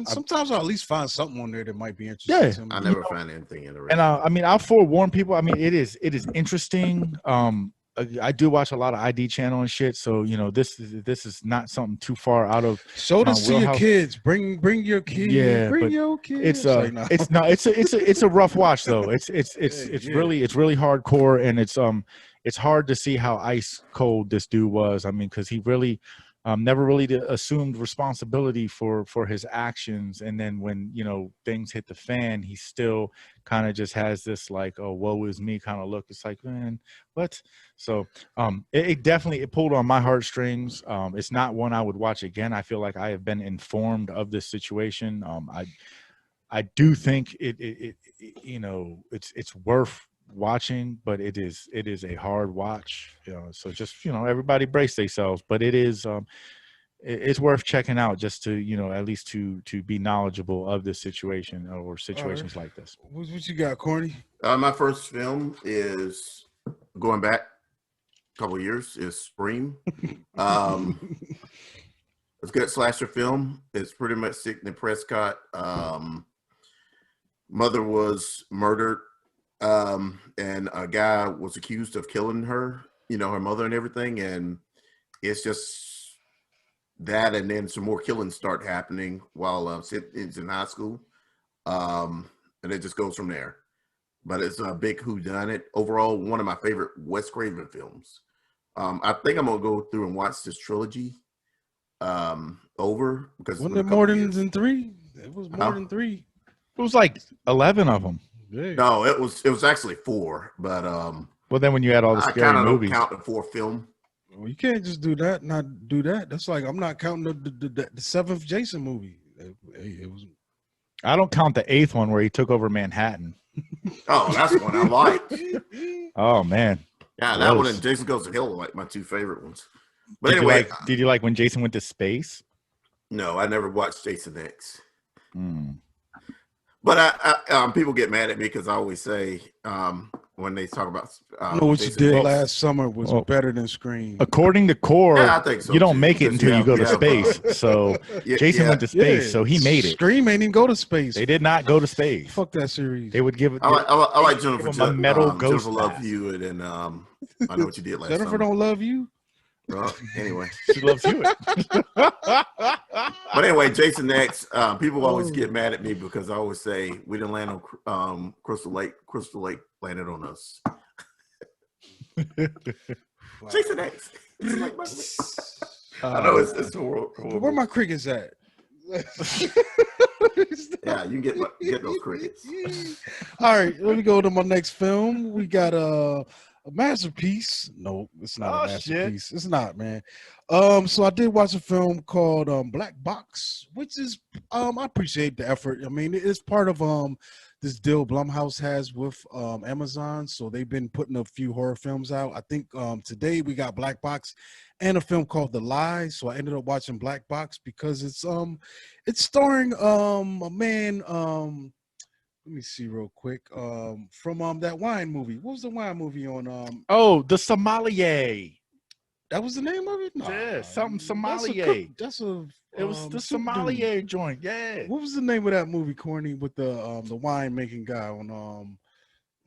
Sometimes I'll at least find something on there that might be interesting. I never find anything interesting. And I mean, I'll forewarn people. I mean, it is interesting. I do watch a lot of ID channel and shit, so this is not something too far out of. Show this to your kids. Bring your kids. Yeah, bring your kids. It's a rough watch though. It's really hardcore, and it's hard to see how ice cold this dude was. I mean, because he really never really assumed responsibility for his actions, and then when things hit the fan, he still kind of just has this like, oh, woe is me kind of look. It's like, man, what? So it definitely pulled on my heartstrings. It's not one I would watch again. I feel like I have been informed of this situation. I do think it's worth watching, but it is a hard watch. So just everybody brace themselves. But it is it's worth checking out, just to at least to be knowledgeable of this situation or situations like this. What you got, Corny? My first film is going back a couple of years. Is Scream. It's a good slasher film. It's pretty much Sidney Prescott. Mother was murdered, and a guy was accused of killing her, her mother and everything. And it's just that, and then some more killings start happening while Sidney's in high school. And it just goes from there. But it's a big whodunit. Overall, one of my favorite Wes Craven films. I think I'm gonna go through and watch this trilogy over, because wasn't it more than 3? It was more than 3. It was like 11 of them. Yeah. No, it was actually 4. But well, then when you add all the scary movies, I count the 4th film. Well, you can't just do that. Not do that. That's like I'm not counting the 7th Jason movie. It was. I don't count the 8th one where he took over Manhattan. Oh, that's one I liked. Oh man, Yeah, that one and Jason Goes to Hell are like my two favorite ones. But anyway, did you like when Jason went to space? No, I never watched Jason X. Mm. But people get mad at me because I always say when they talk about what Jason you did X, last summer was better than Scream. According to Corey, I think so you don't too, make it until you go to space. So Jason went to space, so he made it. Scream ain't even go to space. They did not go to space. Fuck that series. They would give it. I like Jennifer. A metal ghost Jennifer Love Hewitt, and I Know What You Did Last Jennifer Summer. Don't Love You. Anyway, she loves Hewitt. But anyway, Jason X. People always get mad at me because I always say we didn't land on Crystal Lake. Crystal Lake landed on us. Jason X. I know it's horrible. Where my crickets at? Yeah, you can get those crickets. All right, let me go to my next film. We got a masterpiece. No, it's not a masterpiece. Shit. It's not, man. So I did watch a film called Black Box, which is I appreciate the effort. I mean, it's part of this deal Blumhouse has with Amazon. So they've been putting a few horror films out. I think today we got Black Box and a film called The Lie. So I ended up watching Black Box because it's starring a man, let me see real quick. From that wine movie. What was the wine movie on The Sommelier. That was the name of it? Yeah, something Sommelier. It was the Sommelier joint. Yeah. What was the name of that movie, Corny, with the wine making guy on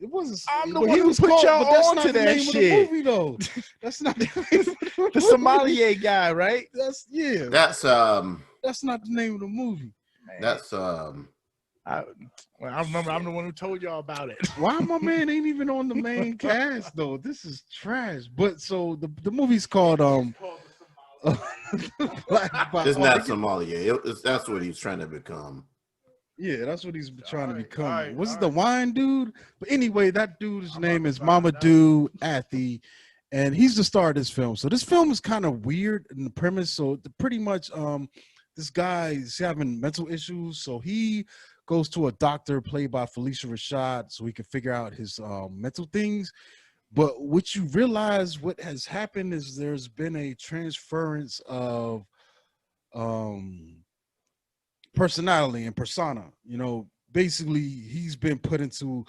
it wasn't. I'm the one who put y'all on to that shit. Movie, though. That's not the name of the sommelier guy, right? That's not the name of the movie. Man. That's I remember I'm the one who told y'all about it. Why my man ain't even on the main cast though? This is trash. But so the movie's called Black Box. It's not sommelier. That's what he's trying to become. Yeah, that's what he's trying to become. Was it the wine dude? But anyway, that dude's name is Mamadou Athie, and he's the star of this film. So this film is kind of weird in the premise. So pretty much, this guy is having mental issues. So he goes to a doctor played by Felicia Rashad so he can figure out his mental things. But what you realize what has happened is there's been a transference of personality and persona. You know, basically he's been put into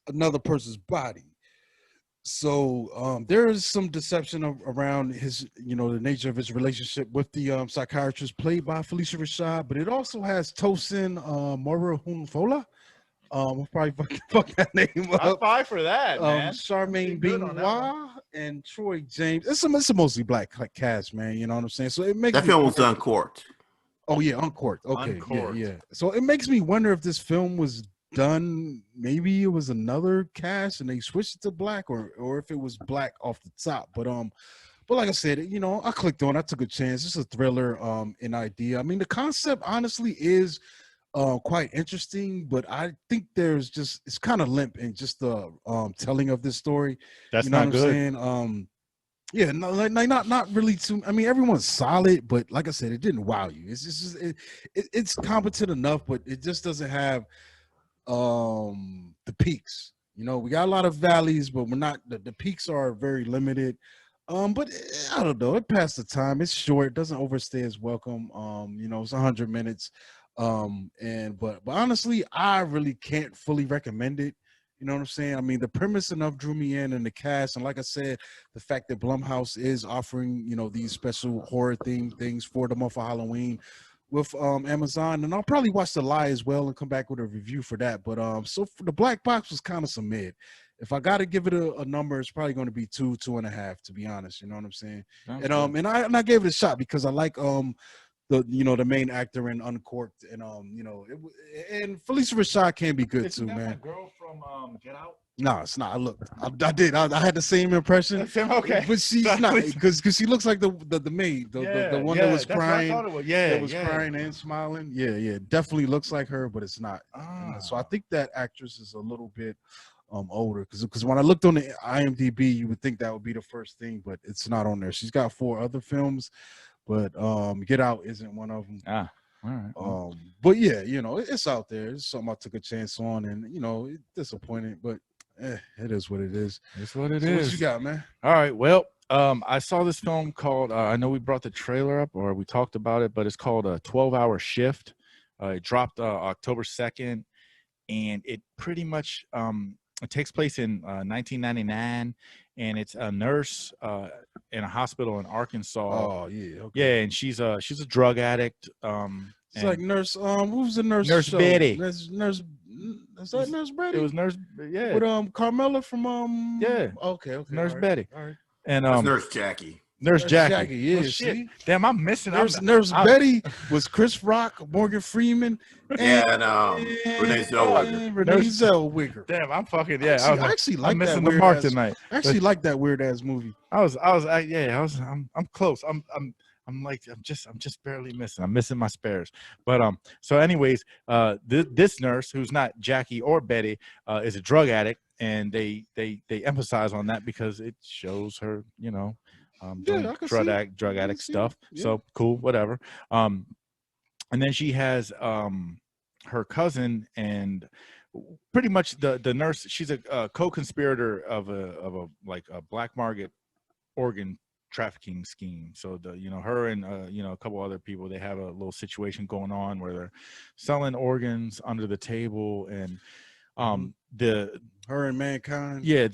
another person's body. So there is some deception around his, the nature of his relationship with the psychiatrist played by Felicia Rashad, but it also has Tosin Morahunfola. We'll probably fuck that name up. I'm fine for that, man. Charmaine Benoit and Troy James. It's a mostly black cast, man. You know what I'm saying? So it makes that film was uncorked. Oh yeah, uncorked. Okay, uncorked. Yeah. So it makes me wonder if this film was done. Maybe it was another cast and they switched it to black, or if it was black off the top. But like I said, I clicked on. I took a chance. It's a thriller, in idea. I mean, the concept honestly is quite interesting, but I think it's kind of limp in just the telling of this story. That's not good. Saying? Yeah, no, like not really too. I mean, everyone's solid, but like I said, it didn't wow you. It's just it's competent enough, but it just doesn't have the peaks. We got a lot of valleys, but we're not. The peaks are very limited. But I don't know. It passed the time. It's short. It doesn't overstay its welcome. It's 100 minutes. But honestly, I really can't fully recommend it. You know what I'm saying? I mean, the premise enough drew me in, and the cast, and like I said, the fact that Blumhouse is offering, these special horror things for the month of Halloween with Amazon, and I'll probably watch The Lie as well and come back with a review for that. But so for the Black Box was kind of some mid. If I got to give it a number, it's probably going to be 2.5, to be honest. You know what I'm saying? Sounds and I gave it a shot because I like the main actor in Uncorked, and and Felicia Rashad can be good too, man. That girl from Get Out? No, it's not. Look, I did. I had the same impression. Okay, but she's not, because she looks like the maid, the one that was crying. That was crying and smiling. Yeah, definitely looks like her, but it's not. So I think that actress is a little bit older, because when I looked on the IMDb, you would think that would be the first thing, but it's not on there. She's got 4 other films, but Get Out isn't one of them. All right. But yeah, it's out there. It's something I took a chance on, and it's disappointed, but It is what it is. It's what it So is. what you got, man? All right. Well, I saw this film called. I know we brought the trailer up or we talked about it, but it's called a 12-Hour Shift. It dropped October 2nd, and it pretty much it takes place in 1999, and it's a nurse in a hospital in Arkansas. Oh yeah, okay. Yeah, and she's a drug addict. It's like Nurse. What was the nurse? Nurse show? Betty. Nurse. Is that Nurse Betty? It was Nurse. Yeah. With Carmela from Yeah. Okay. Nurse all right, Betty. All right. And That's Nurse Jackie. Nurse Jackie. Yeah. Oh, shit. See? Damn, I'm missing. Nurse Betty was Chris Rock, Morgan Freeman, and Renee Zellweger. Renee Zellweger. Damn, I'm fucking I actually like I'm missing that the mark ass, tonight. I actually like that weird ass movie. I'm close. I'm just barely missing. I'm missing my spares. But so anyways, this nurse who's not Jackie or Betty is a drug addict, and they emphasize on that because it shows her, doing drug addict stuff. Yeah. So cool, whatever. And then she has her cousin, and pretty much the nurse. She's a co-conspirator of a black market organ trafficking scheme. So her and a couple other people, they have a little situation going on where they're selling organs under the table, and her and Mankind. Yeah,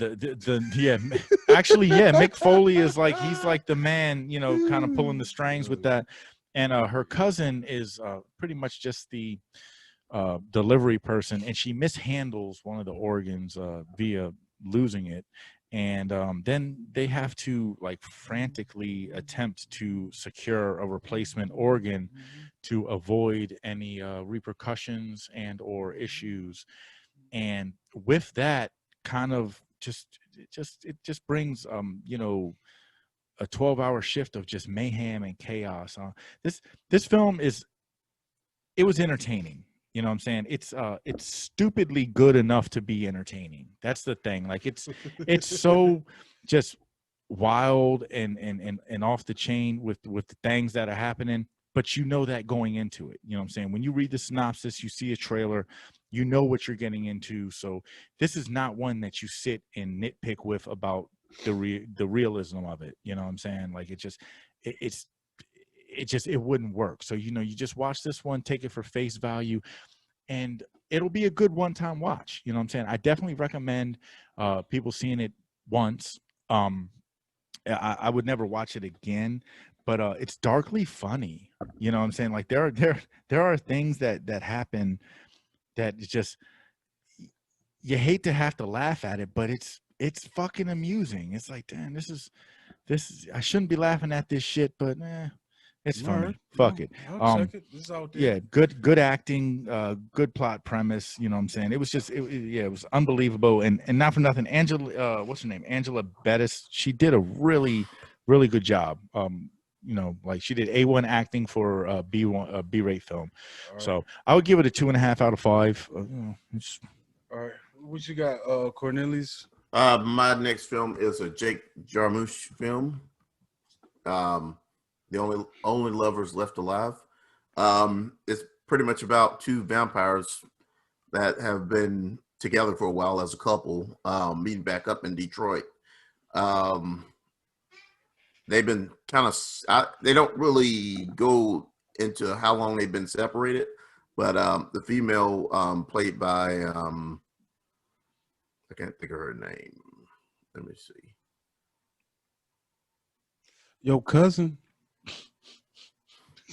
actually, yeah, Mick Foley is he's like the man, kind of pulling the strings with that. And her cousin is pretty much just the delivery person, and she mishandles one of the organs via losing it. And then they have to frantically attempt to secure a replacement organ to avoid any repercussions and or issues. And with that, kind of it just brings a 12-hour shift of just mayhem and chaos. This film it was entertaining. You know what I'm saying? It's stupidly good enough to be entertaining. That's the thing. It's so just wild and off the chain with the things that are happening, but that going into it. You know what I'm saying? When you read the synopsis, you see a trailer, you know what you're getting into. So this is not one that you sit and nitpick with about the realism of it. You know what I'm saying? It wouldn't work. So, you just watch this one, take it for face value, and it'll be a good one-time watch. You know what I'm saying? I definitely recommend people seeing it once. I would never watch it again, but it's darkly funny. You know what I'm saying? There are things that happen that just, you hate to have to laugh at it, but it's fucking amusing. It's like, damn, this is I shouldn't be laughing at this shit, but it's funny. Right. Fuck it. This is out there. Yeah, good acting, good plot premise. You know what I'm saying? It was just, it was unbelievable. And not for nothing, Angela, what's her name? Angela Bettis. She did a really, really good job. She did A1 acting for a B-rate film. Right. So I would give it a 2.5 out of 5. All right. What you got, Cornelius? My next film is a Jake Jarmusch film. The only lovers left alive. It's pretty much about two vampires that have been together for a while as a couple, meeting back up in Detroit. They've been kind of, they don't really go into how long they've been separated, but the female played by, I can't think of her name. Let me see. Your cousin.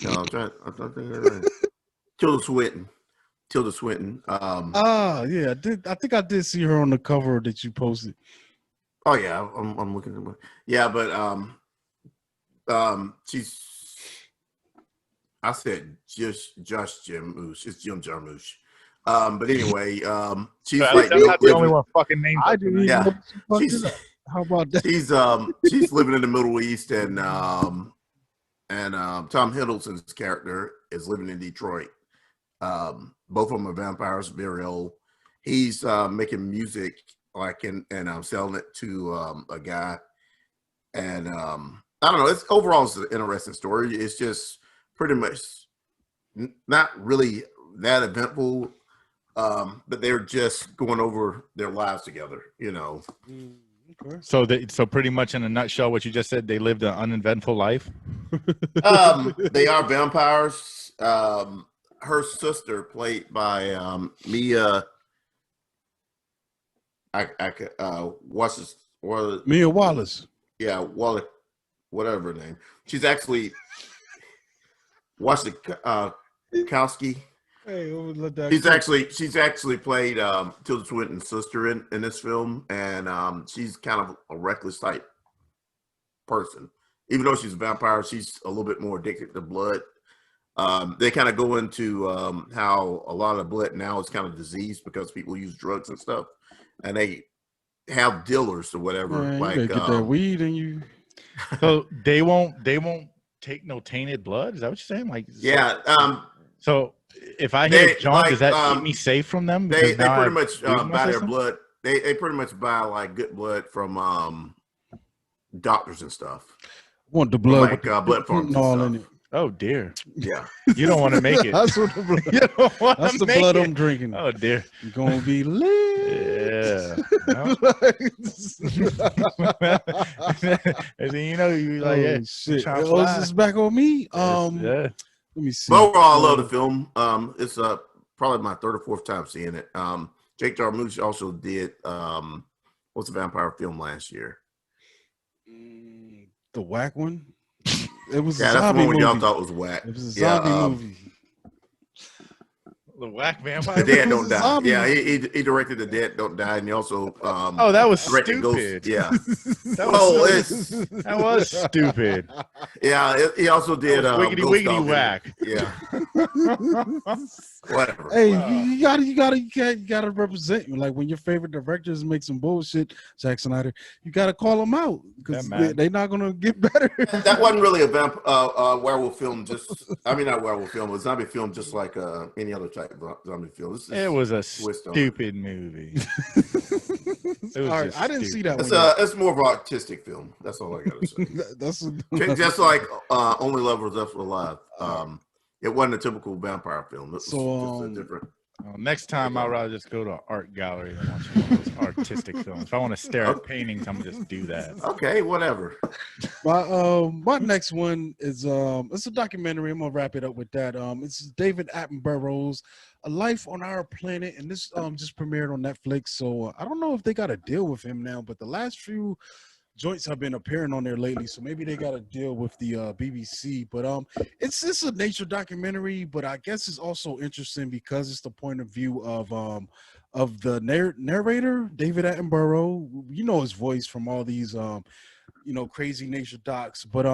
No, I'm trying to think of her name. Tilda Swinton. Yeah, I think I did see her on the cover that you posted. Oh yeah, I'm looking at. Yeah, but she's. I said just Josh Jarmusch. It's Jim Jarmusch. But anyway, she's that's not the only one fucking named. I didn't. Yeah, how about that? She's living in the Middle East, and Tom Hiddleston's character is living in Detroit. Both of them are vampires, very old. He's making music and selling it to a guy, and I don't know. It's an interesting story. It's just pretty much not really that eventful. but they're just going over their lives together, Okay. So pretty much in a nutshell, what you just said, they lived an uneventful life. They are vampires. Her sister, played by Mia. Mia Wallace. Yeah, whatever her name. She's actually Kowski. Hey, let that She's actually played Tilda Swinton's sister in this film, and she's kind of a reckless type person. Even though she's a vampire, she's a little bit more addicted to blood. They kind of go into how a lot of blood now is kind of diseased because people use drugs and stuff, and they have dealers or whatever. Man, like you better get that weed and you. So they won't take no tainted blood. Is that what you're saying? Like, yeah. So if I hit junk, does that keep me safe from them? They pretty much buy their blood. They pretty much buy like good blood from doctors and stuff. Want the blood, like blood farms all and in stuff. it. Oh dear. Yeah. You don't want to make it. That's what the blood. You don't want That's to the make blood it. I'm drinking. Oh dear. You're gonna be lit. Yeah. No. And then you like, yeah, shit. trying to Oh, fly. is this back on me? Yeah. Let me see. But overall, I love the film. It's probably my third or fourth time seeing it. Jake Jarmusch also did what's the vampire film last year? The whack one. It was Yeah, a that's the zombie one movie. y'all thought was whack. It was a zombie movie. The whack vampire. The Dead Don't Die. Zombie. Yeah, he directed The Dead Don't Die, and he also Oh, that was directed stupid. Ghost. Yeah. That was stupid. Yeah, he also did Wiggity Ghost wiggity Dog. whack. Yeah. Whatever. Hey, Wow. you gotta represent. Like when your favorite directors make some bullshit, Zack Snyder, you gotta call them out because they're not gonna get better. That wasn't really a werewolf film. Not werewolf film. It was a zombie film, just like any other type of zombie film. It was a stupid movie. All right, I didn't see that one. It's more of an artistic film. That's all I gotta say. That's just like Only Lovers Left Alive. It wasn't a typical vampire film. It was just a different. Next time, I'd rather just go to an art gallery than watch one of those artistic films. If I want to stare at paintings, I'm gonna just do that. Okay, whatever. My next one is it's a documentary. I'm gonna wrap it up with that. It's David Attenborough's A Life on Our Planet, and this just premiered on Netflix. So I don't know if they got a deal with him now, but the last few joints have been appearing on there lately, so maybe they got a deal with the BBC. But it's just a nature documentary, but I guess it's also interesting because it's the point of view of the narrator, David Attenborough. You know his voice from all these crazy nature docs. But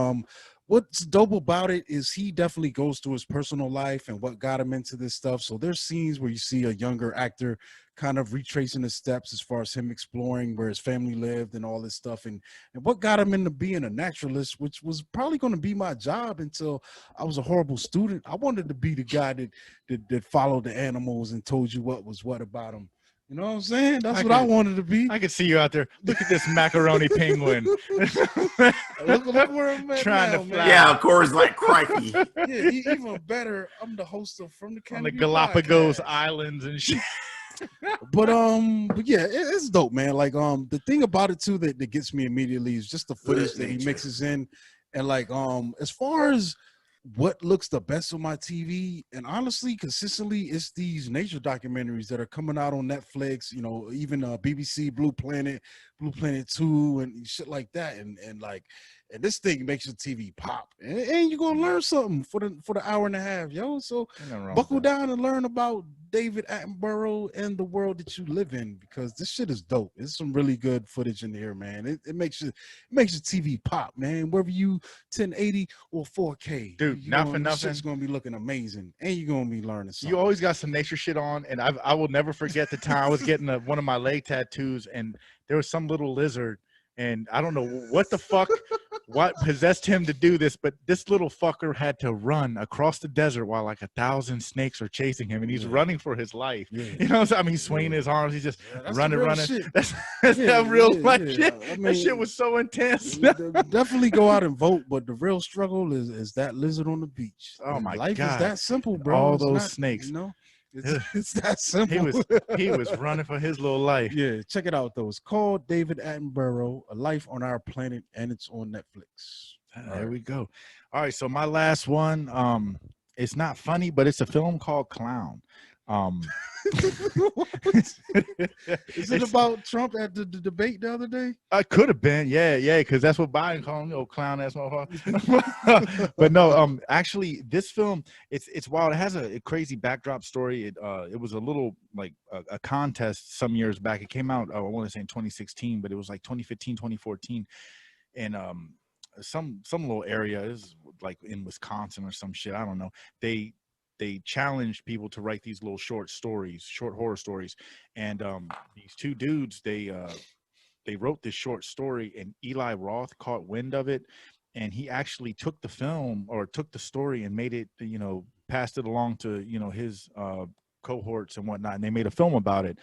what's dope about it is he definitely goes through his personal life and what got him into this stuff. So there's scenes where you see a younger actor kind of retracing his steps as far as him exploring where his family lived and all this stuff, and what got him into being a naturalist, which was probably going to be my job until I was a horrible student. I wanted to be the guy that followed the animals and told you what was what about them. You know what I'm saying? That's what I wanted to be. I could see you out there. Look at this macaroni penguin. look where I'm at trying now, to fly. man. Yeah, Corey's like crikey. Yeah, even better. I'm the host of From the On the Canopy Galapagos podcast. Islands and shit. But yeah, it's dope, man. Like the thing about it too that gets me immediately is just the footage that he mixes in, and like as far as what looks the best on my TV, and honestly, consistently, it's these nature documentaries that are coming out on Netflix. Even BBC Blue Planet 2, and shit like that, and this thing makes your TV pop, and you're gonna learn something for the hour and a half, yo. So buckle down and learn about David Attenborough and the world that you live in, because this shit is dope. There's some really good footage in here, man. It makes your TV pop, man. Whether you 1080 or 4K, dude. Not for nothing, shit's gonna be looking amazing, and you're gonna be learning something. You always got some nature shit on, and I will never forget the time I was getting one of my leg tattoos, and there was some little lizard, and I don't know what the fuck, what possessed him to do this, but this little fucker had to run across the desert while like 1,000 snakes are chasing him, and he's running for his life. Yeah. You know what I'm saying? I mean, he's swinging his arms, he's just running. Shit. That's that real life shit. I mean, that shit was so intense. Definitely go out and vote, but the real struggle is that lizard on the beach. Oh my life God. is that simple, bro. All those snakes. It's that simple. He was running for his little life. Yeah, check it out though. It's called David Attenborough, A Life on Our Planet, and it's on Netflix. There we go. All right, so my last one, it's not funny, but it's a film called Clown. Is it about Trump at the debate the other day? I could have been, yeah, because that's what Biden called him, clown ass motherfucker. But no, actually, this film, it's wild. It has a crazy backdrop story. It was a little like a contest some years back. It came out, I want to say in 2016, but it was like 2015, 2014, and some little area is like in Wisconsin or some shit. I don't know. They challenged people to write these little short horror stories, and these two dudes they wrote this short story, and Eli Roth caught wind of it, and he actually took the film or took the story and made it, passed it along to his cohorts and whatnot, and they made a film about it.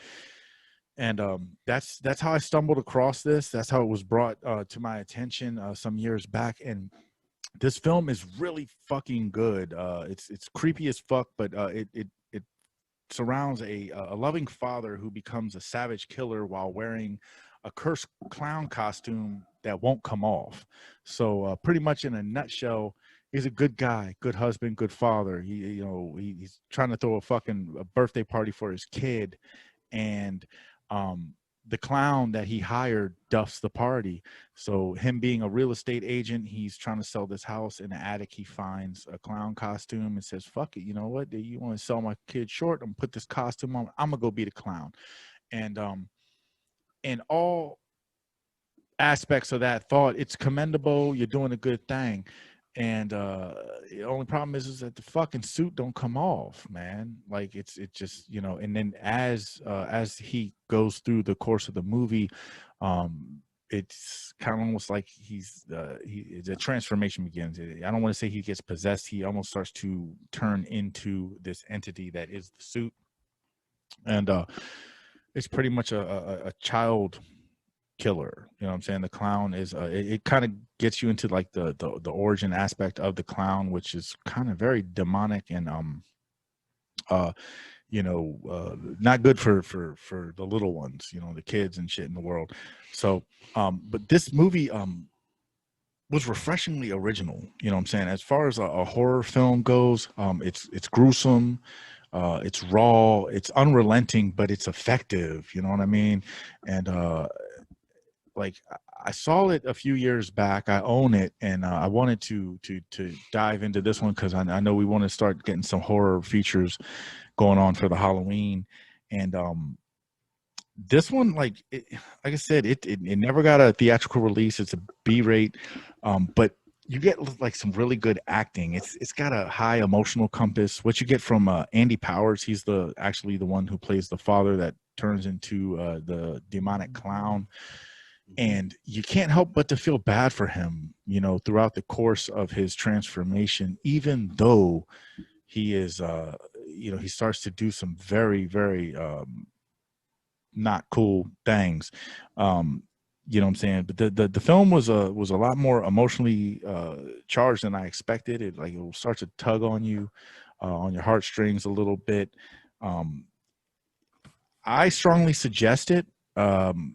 And that's how I stumbled across this. That's how it was brought to my attention some years back, and this film is really fucking good. It's creepy as fuck, but it surrounds a loving father who becomes a savage killer while wearing a cursed clown costume that won't come off. So pretty much in a nutshell, he's a good guy, good husband, good father. He's trying to throw a birthday party for his kid, and the clown that he hired duffs the party. So him being a real estate agent, he's trying to sell this house. In the attic, he finds a clown costume and says, fuck it, you know what? You want to sell my kid short? I'm gonna put this costume on. I'm gonna go be the clown. And in all aspects of that thought, it's commendable. You're doing a good thing. And the only problem is that the fucking suit don't come off, man. Like it just, and then as he goes through the course of the movie, it's kind of almost like the transformation begins. I don't want to say he gets possessed. He almost starts to turn into this entity that is the suit. And it's pretty much a child killer. You know what I'm saying? The clown is it kind of gets you into like the origin aspect of the clown, which is kind of very demonic and not good for the little ones, the kids and shit in the world. So but this movie was refreshingly original. You know what I'm saying? As far as a horror film goes, it's gruesome, it's raw, it's unrelenting, but it's effective. You know what I mean? And like I saw it a few years back. I own it, and I wanted to dive into this one because I know we want to start getting some horror features going on for the Halloween. And this one, like I said, it never got a theatrical release. It's a B-rate, but you get like some really good acting. It's got a high emotional compass. What you get from Andy Powers, he's actually the one who plays the father that turns into the demonic clown. And you can't help but to feel bad for him, throughout the course of his transformation, even though he is, he starts to do some very, very not cool things. You know what I'm saying? But the film was a lot more emotionally charged than I expected. It will start to tug on you, on your heartstrings a little bit. I strongly suggest it.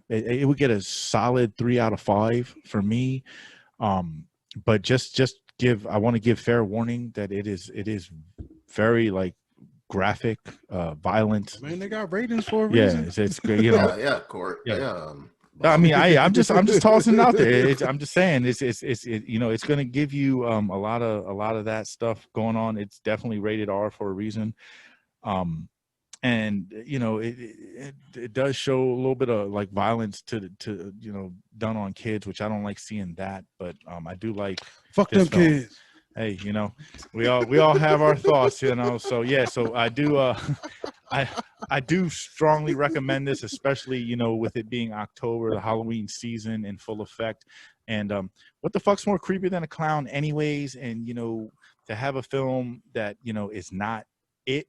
It would get a solid 3 out of 5 for me. But just I want to give fair warning that it is very like graphic, violent. Man, they got ratings for a reason. Yeah, it's great. Yeah, Cory. Yeah. I mean, I'm just tossing it out there. I'm just saying it's going to give you a lot of that stuff going on. It's definitely rated R for a reason. And it does show a little bit of like violence to done on kids, which I don't like seeing that, but I do like fuck them film. kids. Hey, we all have our thoughts, so yeah, so I do I do strongly recommend this, especially with it being October, the Halloween season in full effect. And what the fuck's more creepy than a clown anyways? And to have a film that is not it,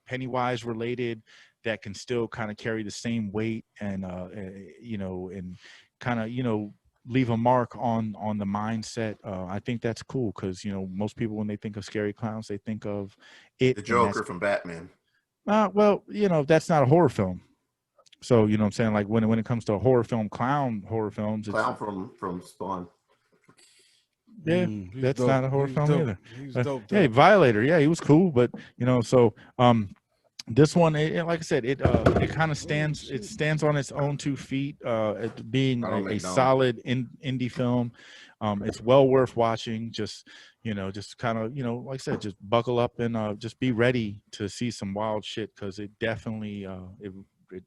Pennywise related, that can still kind of carry the same weight and and kind of leave a mark on the mindset. I think that's cool because most people, when they think of scary clowns, they think of it, the Joker from Batman. Well, that's not a horror film. So you know what I'm saying? Like when it comes to a horror film, clown horror films, it's, Clown from Spawn. yeah, that's dope. not a horror He was film dope. either. He was dope. Yeah, Violator. Yeah, he was cool, but so this one, like I said, it kind of stands. It stands on its own 2 feet, being a solid indie film. It's well worth watching. Just kind of like I said, just buckle up and just be ready to see some wild shit, because it definitely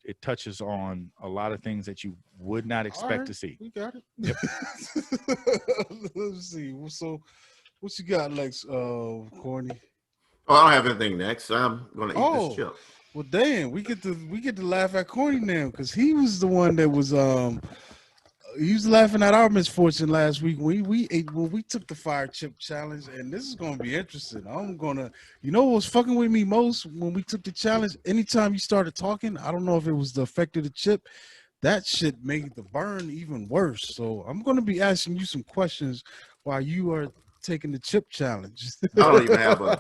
it touches on a lot of things that you would not expect to see. We got it. Yep. Let's see. So, what you got next, Corny? Oh, I don't have anything next. I'm gonna eat this chip. Well, damn, we get to laugh at Corny now, because he was the one that was he was laughing at our misfortune last week when we took the fire chip challenge, and this is gonna be interesting. What was fucking with me most when we took the challenge? Anytime you started talking, I don't know if it was the effect of the chip, that shit made the burn even worse. So I'm gonna be asking you some questions while you are taking the chip challenge. I don't even have a.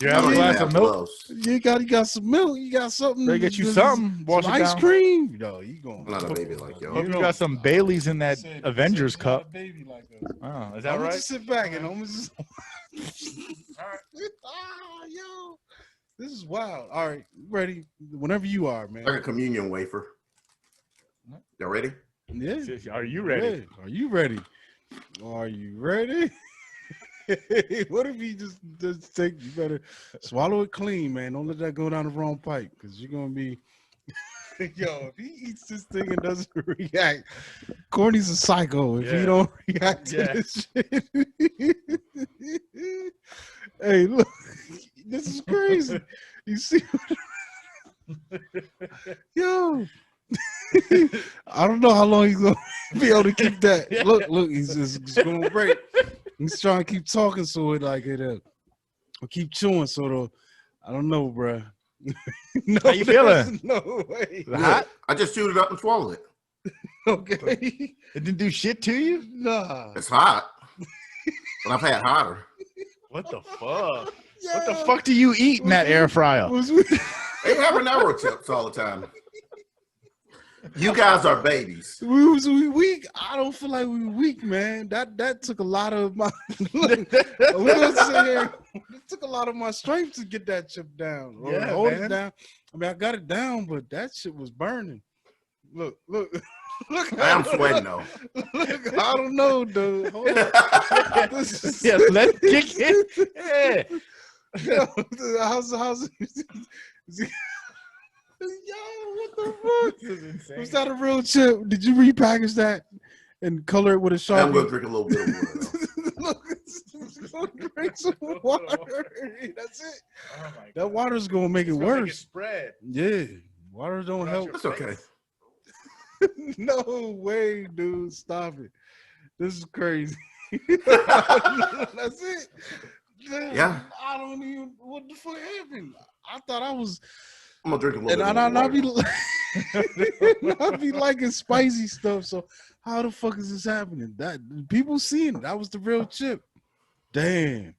You have a glass of milk. You got some milk. You got something. They get you something. Wash some it ice down. cream. No, you going? I'm not a baby like y'all. Hope you got some Baileys in that Avengers cup. Baby like Oh, is that I'm right? just sit back and I'm just. All right. Yo, this is wild. All right, ready? Whenever you are, man. Like a communion wafer. Y'all ready? Yeah. Are you ready? Yeah. Are you ready? Are you ready? What if you just take? You better swallow it clean, man. Don't let that go down the wrong pipe, because you're gonna be. Yo, if he eats this thing and doesn't react, Corny's a psycho. If he don't react to this shit. Hey, look, this is crazy. You see? Yo. I don't know how long he's gonna be able to keep that. Look, he's just gonna break. He's trying to keep talking so it will keep chewing. So I don't know, bro. No, how you feeling? No way. Hot? I just chewed it up and swallowed it. Okay. It didn't do shit to you? Nah. It's hot, but I've had hotter. What the fuck? Yeah. What the fuck do you eat in that air fryer? They have habanero chips all the time. You guys are babies. We weak. I don't feel like we weak, man. That took a lot of my. Look, we're gonna sit here. It took a lot of my strength to get that chip down. Yeah, hold man. it down. I mean, I got it down, but that shit was burning. Look. I am sweating though. Look, I don't know, dude. Hold on. Yeah, let's kick it. Yeah. Yo, how's Yo, what the fuck? This is insane. Was that a real chip? Did you repackage that and color it with a Sharpie? I'm gonna drink a little bit of water. Look, drink some water. That's it. Oh my God. That water's gonna make it It's gonna worse. make it spread. Yeah, water don't help. That's okay. No way, dude. Stop it. This is crazy. That's it. Damn, Yeah. I don't even. What the fuck happened? I thought I was. I'm gonna drink a little And I'll be liking spicy stuff. So how the fuck is this happening? That people seeing it. That was the real chip. Damn.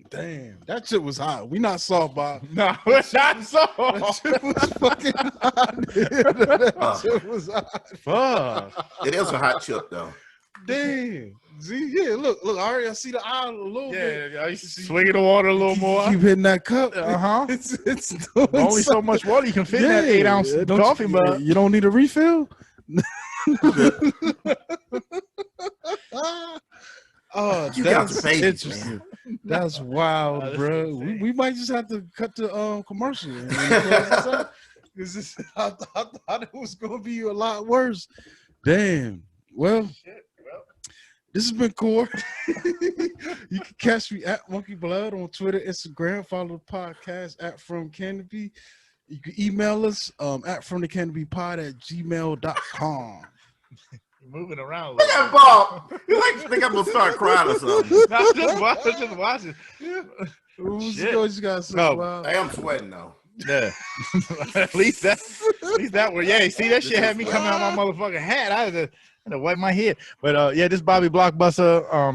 That shit was hot. We not soft, Bob. No, it's not so. That shit was fucking hot. That shit was hot. Fuck. It is a hot chip though. Damn. See, yeah, look, I see the eye a little bit. Yeah, I swing the water a little more. Keep hitting that cup. Uh-huh. It's doing Only so much water you can fit in that 8-ounce coffee mug. You don't need a refill? Oh, You that's guys are babies, interesting. man. That's wild, Oh, this bro. is insane. We might just have to cut the commercial. Because I thought it was going to be a lot worse. Damn. Well, this has been Cory. You can catch me at Monkey Blood on Twitter, Instagram. Follow the podcast at FromCanopy. You can email us at FromTheCanopyPod@gmail.com. You're moving around a Look little. at Bob. You like think I'm gonna start crying or something? No, just watch it. Shit. You guys so No. wild. I am sweating though. Yeah. at least that were, yeah, see that shit had me coming out my motherfucking hat. I had to wipe my head. But yeah, this Bobby Blockbuster. Oh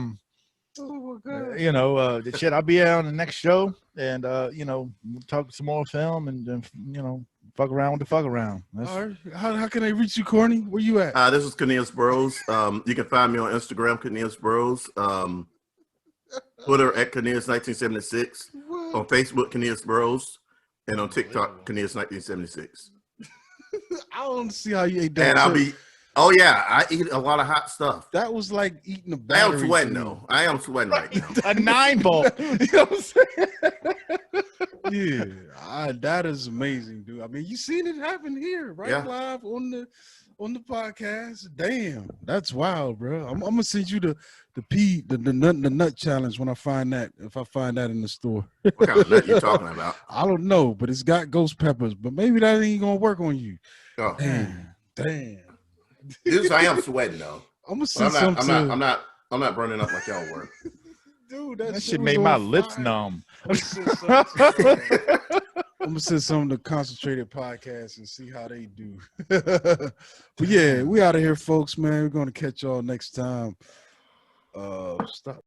my God. You know, the shit. I'll be on the next show, and you know, we'll talk some more film, and then you know, fuck around with the fuck around. All right. How can they reach you, Corny? Where you at? This is Cornelius Bros. You can find me on Instagram, Cornelius Bros. Twitter at Cornelius 1976. On Facebook, Cornelius Bros. And on TikTok, Cornelius 1976. I don't see how you ate that. And I'll be. Oh yeah, I eat a lot of hot stuff. That was like eating a I battery. am sweating though. I am sweating right now. A 9-volt. You know what I'm saying? Yeah, that is amazing, dude. I mean, you seen it happen here, right? Yeah. Live on the podcast. Damn, that's wild, bro. I'm gonna send you the nut challenge when I find that. If I find that in the store. What kind of nut you talking about? I don't know, but it's got ghost peppers. But maybe that ain't gonna work on you. Oh. Damn. Dude, I am sweating though. I'm gonna send some. I'm not burning up like y'all were. Dude, That shit made my lips numb. I'm gonna send some of the concentrated podcasts and see how they do. But yeah, we out of here, folks, man. We're gonna catch y'all next time. Stop.